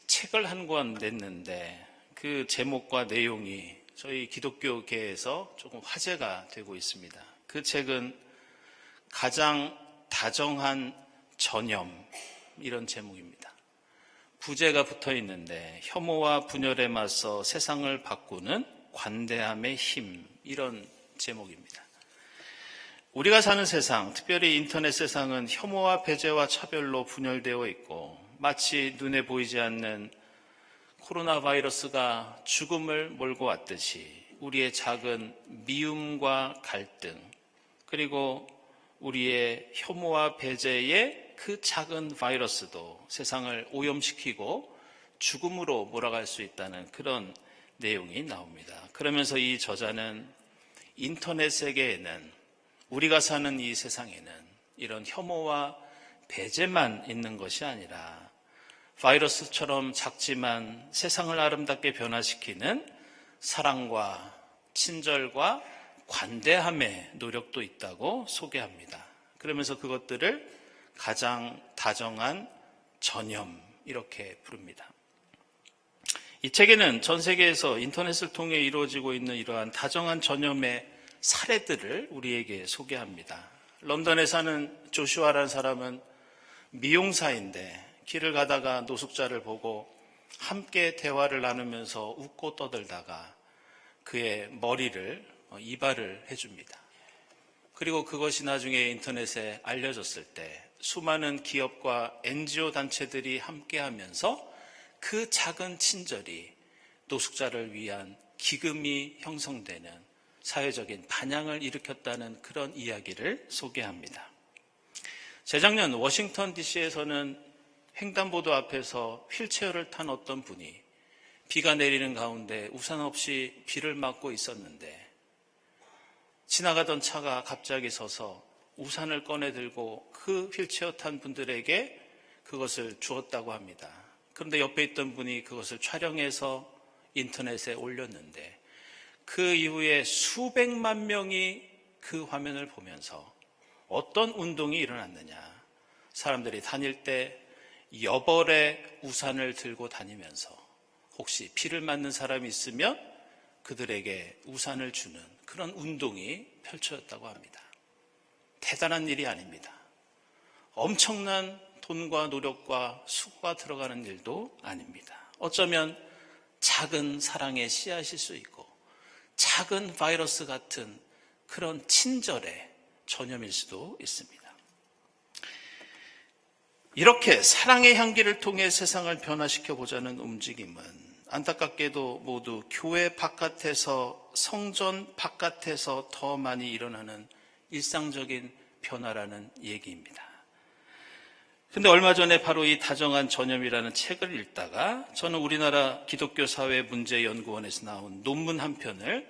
책을 한 권 냈는데 그 제목과 내용이 저희 기독교계에서 조금 화제가 되고 있습니다. 그 책은 가장 다정한 전염, 이런 제목입니다. 부제가 붙어 있는데 혐오와 분열에 맞서 세상을 바꾸는 관대함의 힘, 이런 제목입니다. 우리가 사는 세상, 특별히 인터넷 세상은 혐오와 배제와 차별로 분열되어 있고 마치 눈에 보이지 않는 코로나 바이러스가 죽음을 몰고 왔듯이 우리의 작은 미움과 갈등, 그리고 우리의 혐오와 배제의 그 작은 바이러스도 세상을 오염시키고 죽음으로 몰아갈 수 있다는 그런 내용이 나옵니다. 그러면서 이 저자는 인터넷 세계에는, 우리가 사는 이 세상에는 이런 혐오와 배제만 있는 것이 아니라 바이러스처럼 작지만 세상을 아름답게 변화시키는 사랑과 친절과 관대함의 노력도 있다고 소개합니다. 그러면서 그것들을 가장 다정한 전염, 이렇게 부릅니다. 이 책에는 전 세계에서 인터넷을 통해 이루어지고 있는 이러한 다정한 전염의 사례들을 우리에게 소개합니다. 런던에 사는 조슈아라는 사람은 미용사인데 길을 가다가 노숙자를 보고 함께 대화를 나누면서 웃고 떠들다가 그의 머리를 이발을 해줍니다. 그리고 그것이 나중에 인터넷에 알려졌을 때 수많은 기업과 NGO 단체들이 함께하면서 그 작은 친절이 노숙자를 위한 기금이 형성되는 사회적인 반향을 일으켰다는 그런 이야기를 소개합니다. 재작년 워싱턴 DC에서는 횡단보도 앞에서 휠체어를 탄 어떤 분이 비가 내리는 가운데 우산 없이 비를 맞고 있었는데 지나가던 차가 갑자기 서서 우산을 꺼내 들고 그 휠체어 탄 분들에게 그것을 주었다고 합니다. 그런데 옆에 있던 분이 그것을 촬영해서 인터넷에 올렸는데 그 이후에 수백만 명이 그 화면을 보면서 어떤 운동이 일어났느냐. 사람들이 다닐 때 여벌의 우산을 들고 다니면서 혹시 비를 맞는 사람이 있으면 그들에게 우산을 주는 그런 운동이 펼쳐졌다고 합니다. 대단한 일이 아닙니다. 엄청난 돈과 노력과 수고가 들어가는 일도 아닙니다. 어쩌면 작은 사랑의 씨앗일 수 있고 작은 바이러스 같은 그런 친절의 전염일 수도 있습니다. 이렇게 사랑의 향기를 통해 세상을 변화시켜보자는 움직임은 안타깝게도 모두 교회 바깥에서, 성전 바깥에서 더 많이 일어나는 일상적인 변화라는 얘기입니다. 근데 얼마 전에 바로 이 다정한 전염이라는 책을 읽다가 저는 우리나라 기독교 사회 문제 연구원에서 나온 논문 한 편을,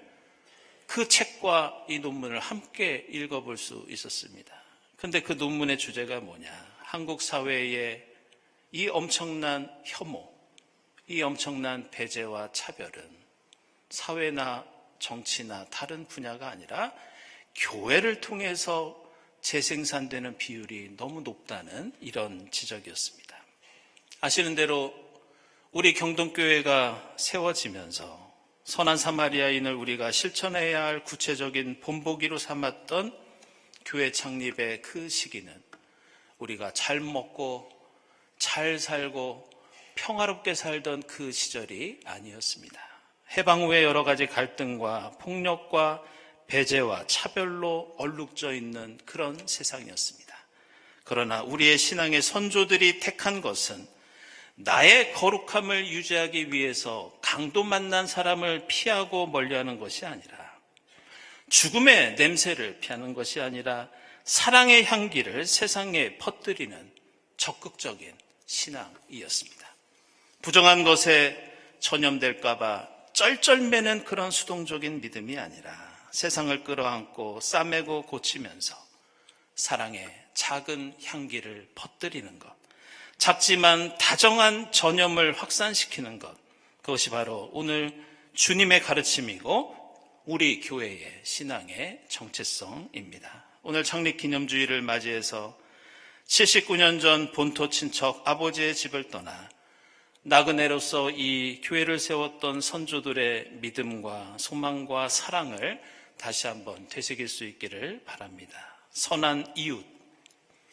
그 책과 이 논문을 함께 읽어볼 수 있었습니다. 근데 그 논문의 주제가 뭐냐? 한국 사회의 이 엄청난 혐오, 이 엄청난 배제와 차별은 사회나 정치나 다른 분야가 아니라 교회를 통해서 재생산되는 비율이 너무 높다는 이런 지적이었습니다. 아시는 대로 우리 경동교회가 세워지면서 선한 사마리아인을 우리가 실천해야 할 구체적인 본보기로 삼았던 교회 창립의 그 시기는 우리가 잘 먹고 잘 살고 평화롭게 살던 그 시절이 아니었습니다. 해방 후에 여러 가지 갈등과 폭력과 배제와 차별로 얼룩져 있는 그런 세상이었습니다. 그러나 우리의 신앙의 선조들이 택한 것은 나의 거룩함을 유지하기 위해서 강도 만난 사람을 피하고 멀리하는 것이 아니라, 죽음의 냄새를 피하는 것이 아니라 사랑의 향기를 세상에 퍼뜨리는 적극적인 신앙이었습니다. 부정한 것에 전염될까봐 쩔쩔매는 그런 수동적인 믿음이 아니라 세상을 끌어안고 싸매고 고치면서 사랑의 작은 향기를 퍼뜨리는 것, 작지만 다정한 전염을 확산시키는 것, 그것이 바로 오늘 주님의 가르침이고 우리 교회의 신앙의 정체성입니다. 오늘 창립기념주일을 맞이해서 79년 전 본토 친척 아버지의 집을 떠나 나그네로서 이 교회를 세웠던 선조들의 믿음과 소망과 사랑을 다시 한번 되새길 수 있기를 바랍니다. 선한 이웃,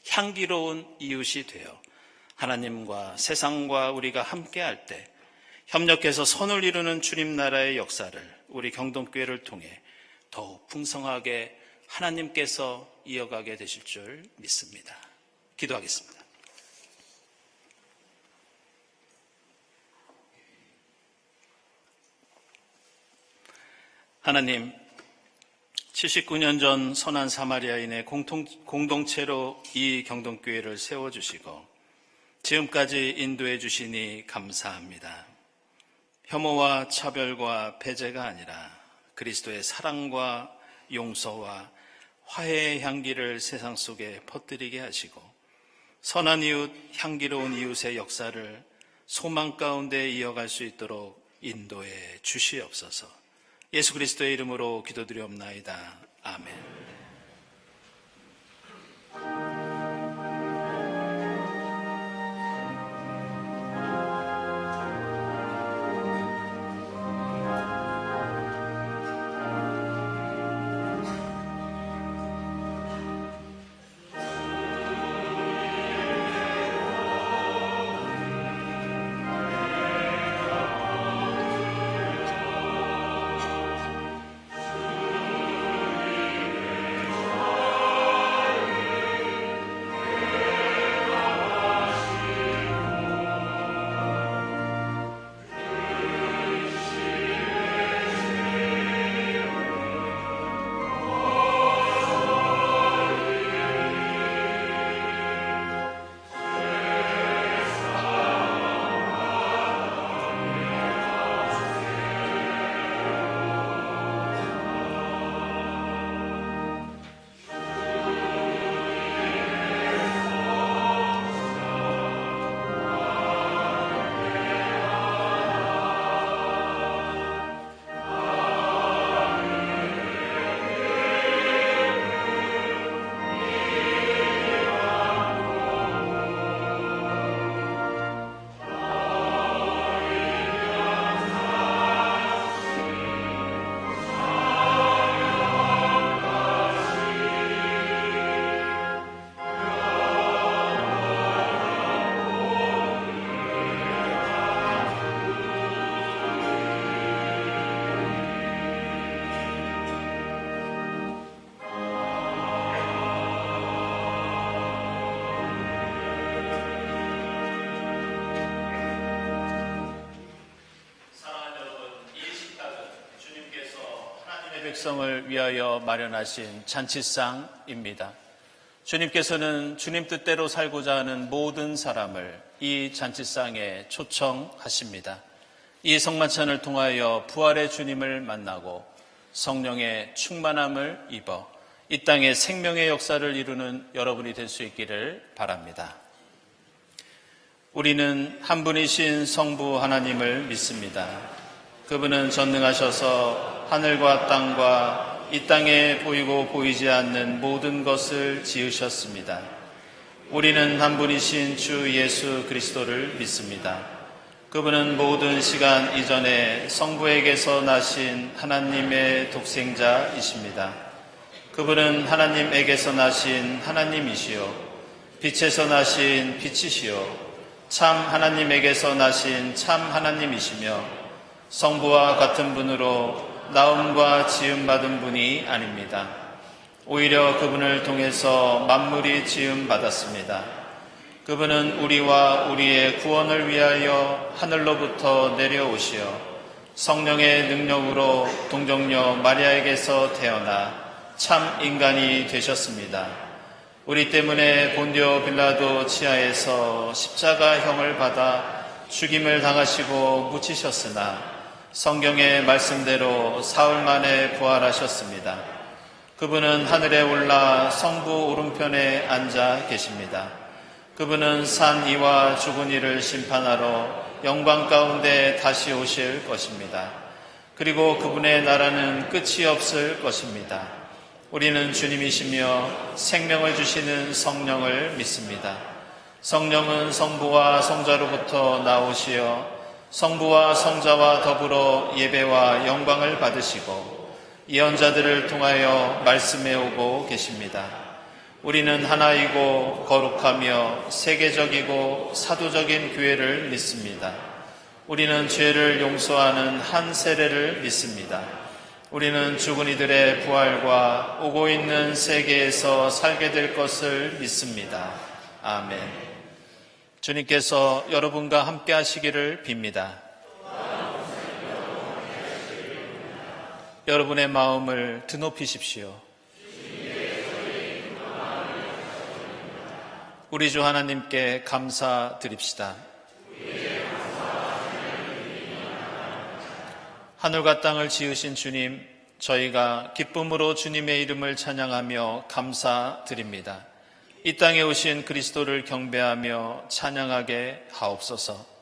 향기로운 이웃이 되어 하나님과 세상과 우리가 함께할 때 협력해서 선을 이루는 주님 나라의 역사를 우리 경동교회를 통해 더욱 풍성하게 하나님께서 이어가게 되실 줄 믿습니다. 기도하겠습니다. 하나님, 79년 전 선한 사마리아인의 공동체로 이 경동교회를 세워주시고 지금까지 인도해 주시니 감사합니다. 혐오와 차별과 배제가 아니라 그리스도의 사랑과 용서와 화해의 향기를 세상 속에 퍼뜨리게 하시고 선한 이웃, 향기로운 이웃의 역사를 소망 가운데 이어갈 수 있도록 인도해 주시옵소서. 예수 그리스도의 이름으로 기도드리옵나이다. 아멘. 백성을 위하여 마련하신 잔치상입니다. 주님께서는 주님 뜻대로 살고자 하는 모든 사람을 이 잔치상에 초청하십니다. 이 성만찬을 통하여 부활의 주님을 만나고 성령의 충만함을 입어 이 땅에 생명의 역사를 이루는 여러분이 될 수 있기를 바랍니다. 우리는 한 분이신 성부 하나님을 믿습니다. 그분은 전능하셔서 하늘과 땅과 이 땅에 보이고 보이지 않는 모든 것을 지으셨습니다. 우리는 한 분이신 주 예수 그리스도를 믿습니다. 그분은 모든 시간 이전에 성부에게서 나신 하나님의 독생자이십니다. 그분은 하나님에게서 나신 하나님이시요 빛에서 나신 빛이시요 참 하나님에게서 나신 참 하나님이시며 성부와 같은 분으로 나옴과 지음받은 분이 아닙니다. 오히려 그분을 통해서 만물이 지음받았습니다. 그분은 우리와 우리의 구원을 위하여 하늘로부터 내려오시어 성령의 능력으로 동정녀 마리아에게서 태어나 참 인간이 되셨습니다. 우리 때문에 본디오 빌라도 치하에서 십자가형을 받아 죽임을 당하시고 묻히셨으나 성경의 말씀대로 사흘 만에 부활하셨습니다. 그분은 하늘에 올라 성부 오른편에 앉아 계십니다. 그분은 산 이와 죽은 이를 심판하러 영광 가운데 다시 오실 것입니다. 그리고 그분의 나라는 끝이 없을 것입니다. 우리는 주님이시며 생명을 주시는 성령을 믿습니다. 성령은 성부와 성자로부터 나오시어 성부와 성자와 더불어 예배와 영광을 받으시고 예언자들을 통하여 말씀해 오고 계십니다. 우리는 하나이고 거룩하며 세계적이고 사도적인 교회를 믿습니다. 우리는 죄를 용서하는 한 세례를 믿습니다. 우리는 죽은 이들의 부활과 오고 있는 세계에서 살게 될 것을 믿습니다. 아멘. 주님께서 여러분과 함께 하시기를 빕니다. 여러분의 마음을 드높이십시오. 우리 주 하나님께 감사드립시다. 하늘과 땅을 지으신 주님, 저희가 기쁨으로 주님의 이름을 찬양하며 감사드립니다. 이 땅에 오신 그리스도를 경배하며 찬양하게 하옵소서.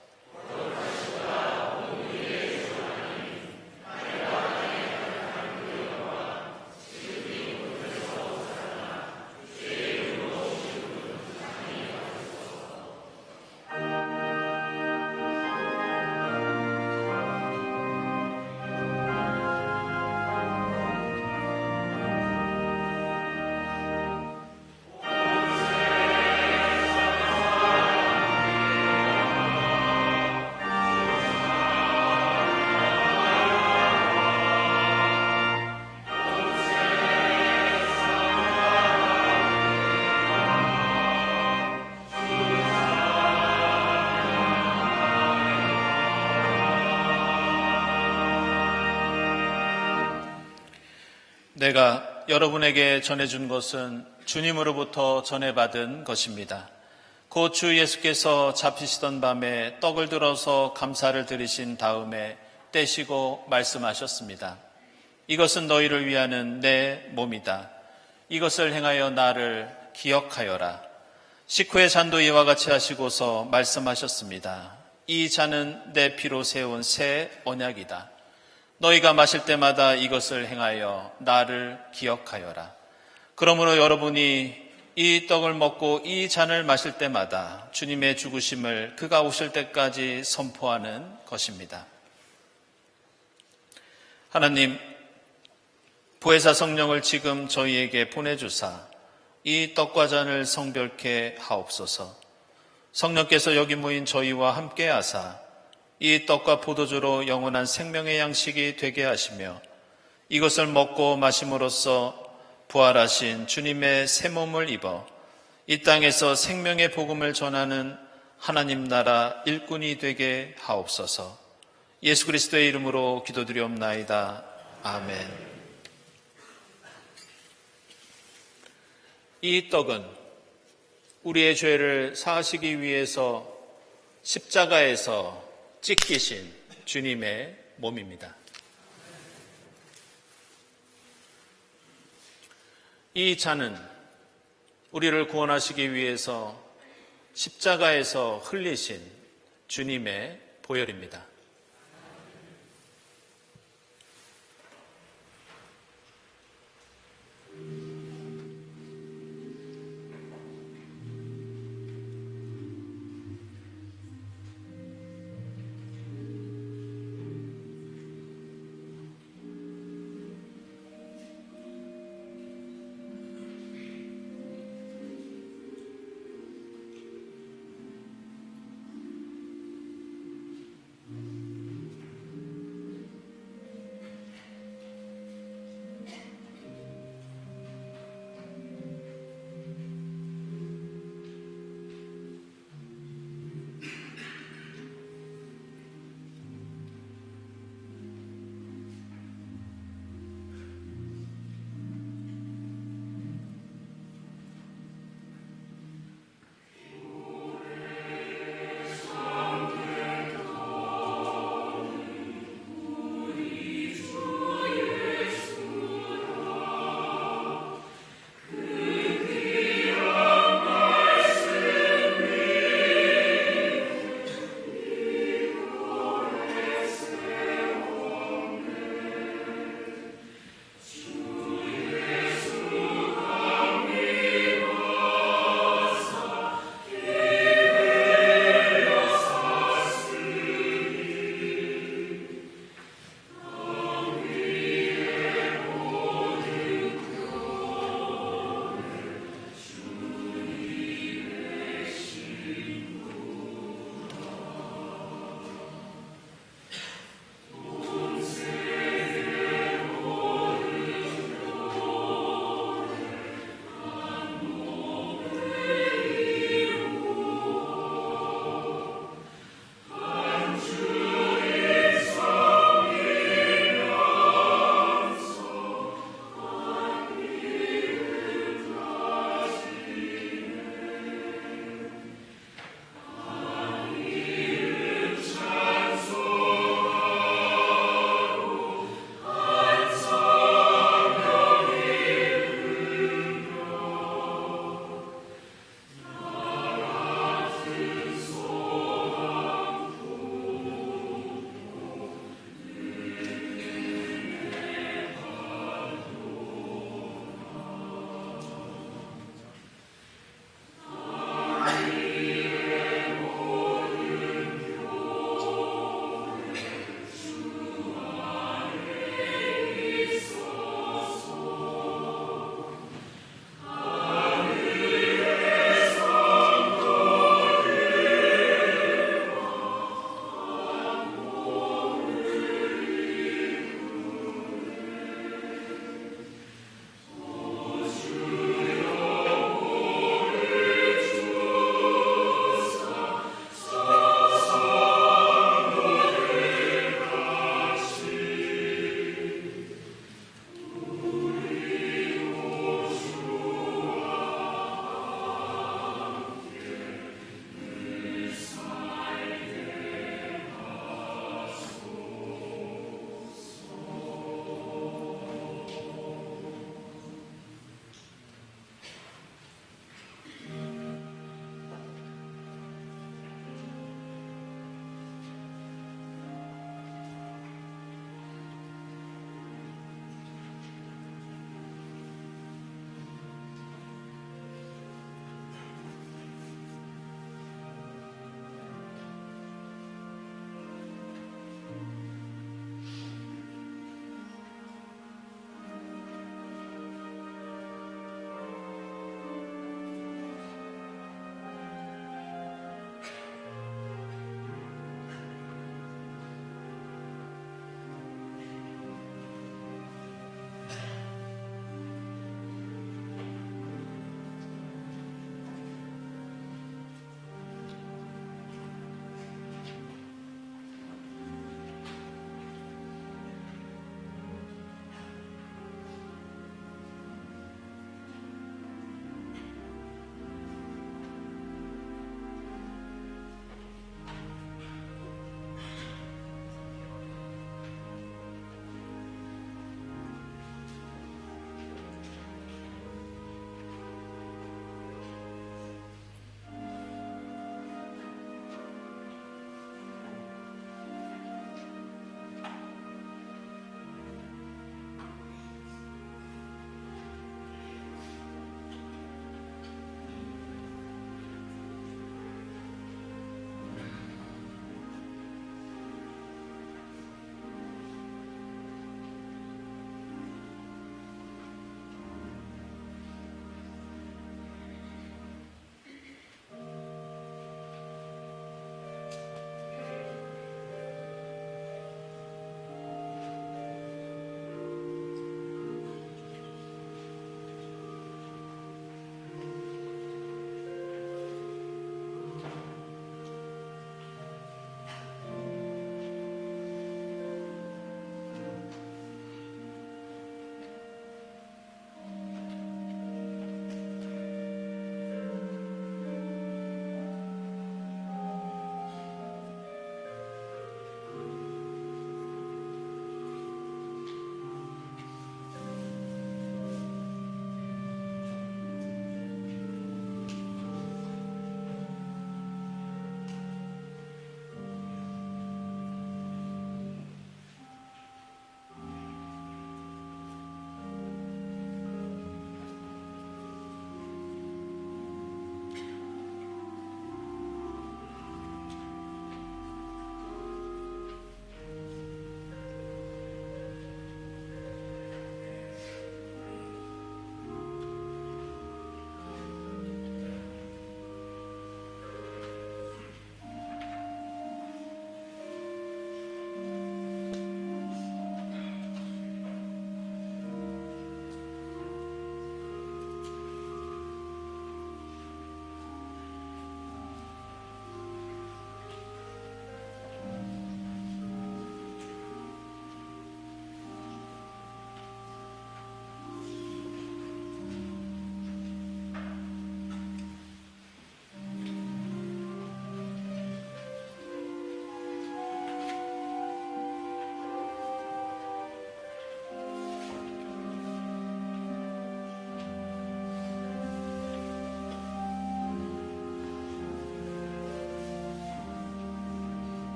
내가 여러분에게 전해준 것은 주님으로부터 전해받은 것입니다. 곧 주 예수께서 잡히시던 밤에 떡을 들어서 감사를 드리신 다음에 떼시고 말씀하셨습니다. 이것은 너희를 위하는 내 몸이다. 이것을 행하여 나를 기억하여라. 식후의 잔도 이와 같이 하시고서 말씀하셨습니다. 이 잔은 내 피로 세운 새 언약이다. 너희가 마실 때마다 이것을 행하여 나를 기억하여라. 그러므로 여러분이 이 떡을 먹고 이 잔을 마실 때마다 주님의 죽으심을 그가 오실 때까지 선포하는 것입니다. 하나님, 보혜사 성령을 지금 저희에게 보내주사 이 떡과 잔을 성별케 하옵소서. 성령께서 여기 모인 저희와 함께 하사 이 떡과 포도주로 영원한 생명의 양식이 되게 하시며 이것을 먹고 마심으로써 부활하신 주님의 새 몸을 입어 이 땅에서 생명의 복음을 전하는 하나님 나라 일꾼이 되게 하옵소서. 예수 그리스도의 이름으로 기도드리옵나이다. 아멘. 이 떡은 우리의 죄를 사하시기 위해서 십자가에서 찢기신 주님의 몸입니다. 이 잔은 우리를 구원하시기 위해서 십자가에서 흘리신 주님의 보혈입니다.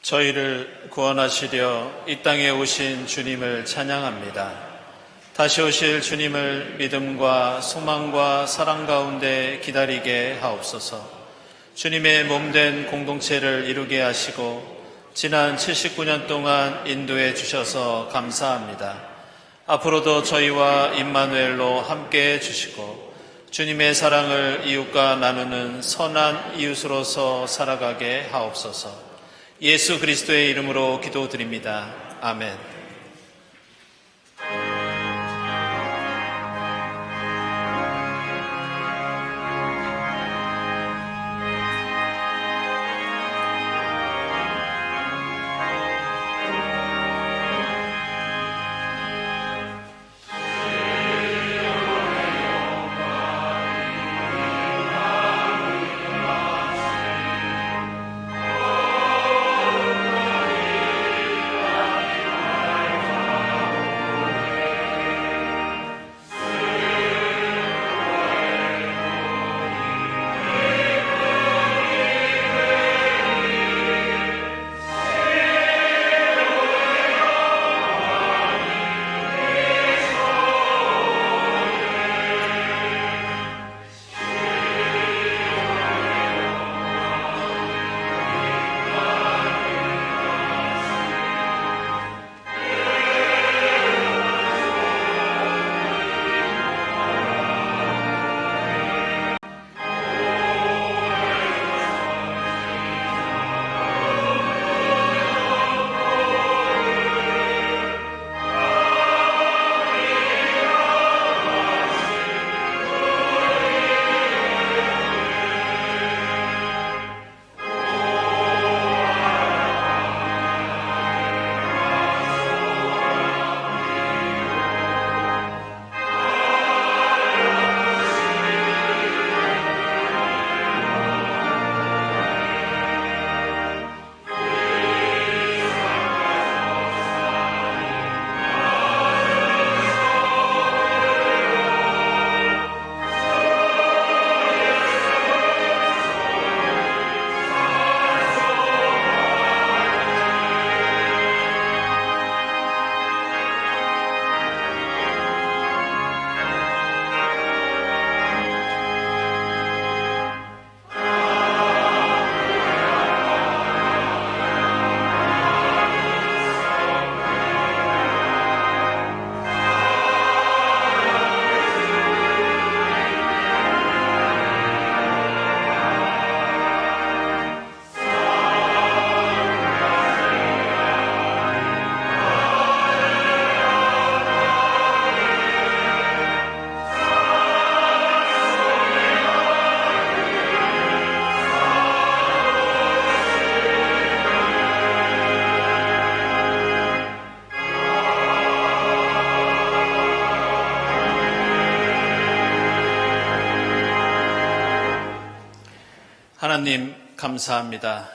저희를 구원하시려 이 땅에 오신 주님을 찬양합니다. 다시 오실 주님을 믿음과 소망과 사랑 가운데 기다리게 하옵소서. 주님의 몸된 공동체를 이루게 하시고 지난 79년 동안 인도해 주셔서 감사합니다. 앞으로도 저희와 임마누엘로 함께해 주시고 주님의 사랑을 이웃과 나누는 선한 이웃으로서 살아가게 하옵소서. 예수 그리스도의 이름으로 기도드립니다. 아멘. 하나님 감사합니다.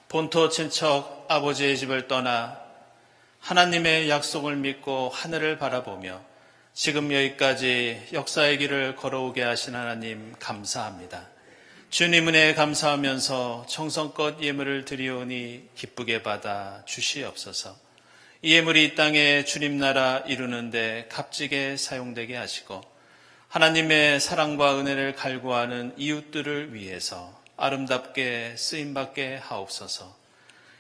본토 친척 아버지의 집을 떠나 하나님의 약속을 믿고 하늘을 바라보며 지금 여기까지 역사의 길을 걸어오게 하신 하나님 감사합니다. 주님 은혜에 감사하면서 정성껏 예물을 드리오니 기쁘게 받아 주시옵소서. 이 예물이 이 땅에 주님 나라 이루는데 값지게 사용되게 하시고 하나님의 사랑과 은혜를 갈구하는 이웃들을 위해서 아름답게 쓰임받게 하옵소서.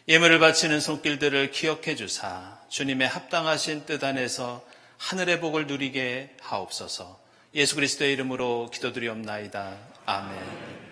예물을 바치는 손길들을 기억해 주사 주님의 합당하신 뜻 안에서 하늘의 복을 누리게 하옵소서. 예수 그리스도의 이름으로 기도드리옵나이다. 아멘.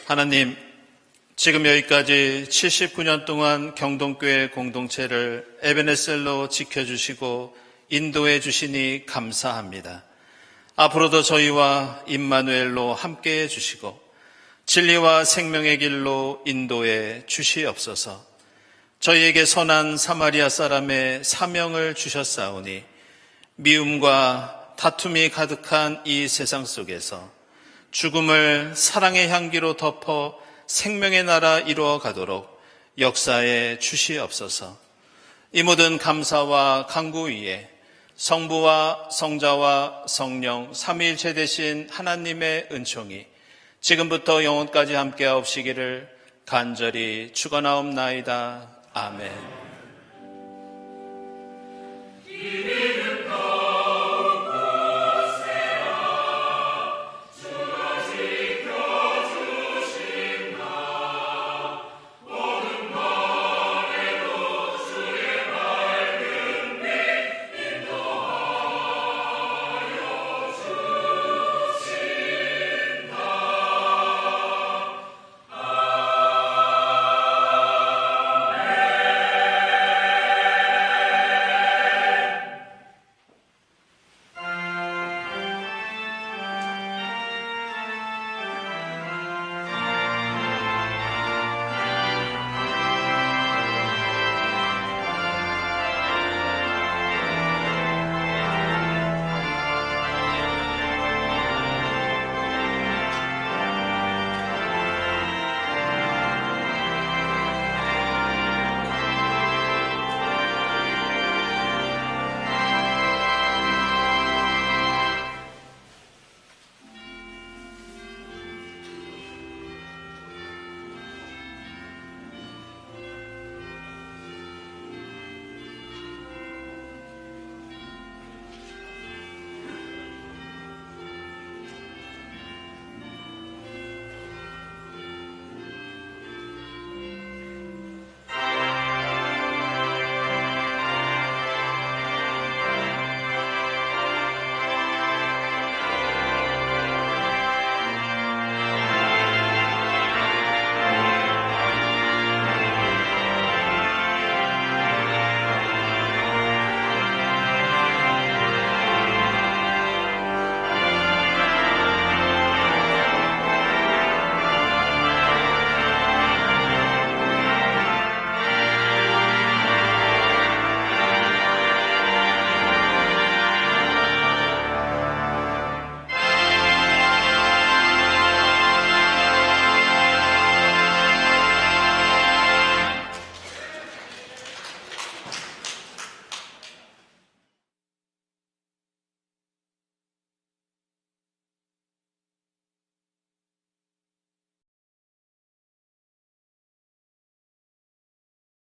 하나님, 지금 여기까지 79년 동안 경동교회 공동체를 에베네셀로 지켜주시고 인도해 주시니 감사합니다. 앞으로도 저희와 임마누엘로 함께해 주시고 진리와 생명의 길로 인도해 주시옵소서. 저희에게 선한 사마리아 사람의 사명을 주셨사오니 미움과 다툼이 가득한 이 세상 속에서 죽음을 사랑의 향기로 덮어 생명의 나라 이루어 가도록 역사해 주시옵소서. 이 모든 감사와 간구 위에 성부와 성자와 성령 삼위일체 되신 하나님의 은총이 지금부터 영원까지 함께하옵시기를 간절히 축원하옵나이다. 아멘.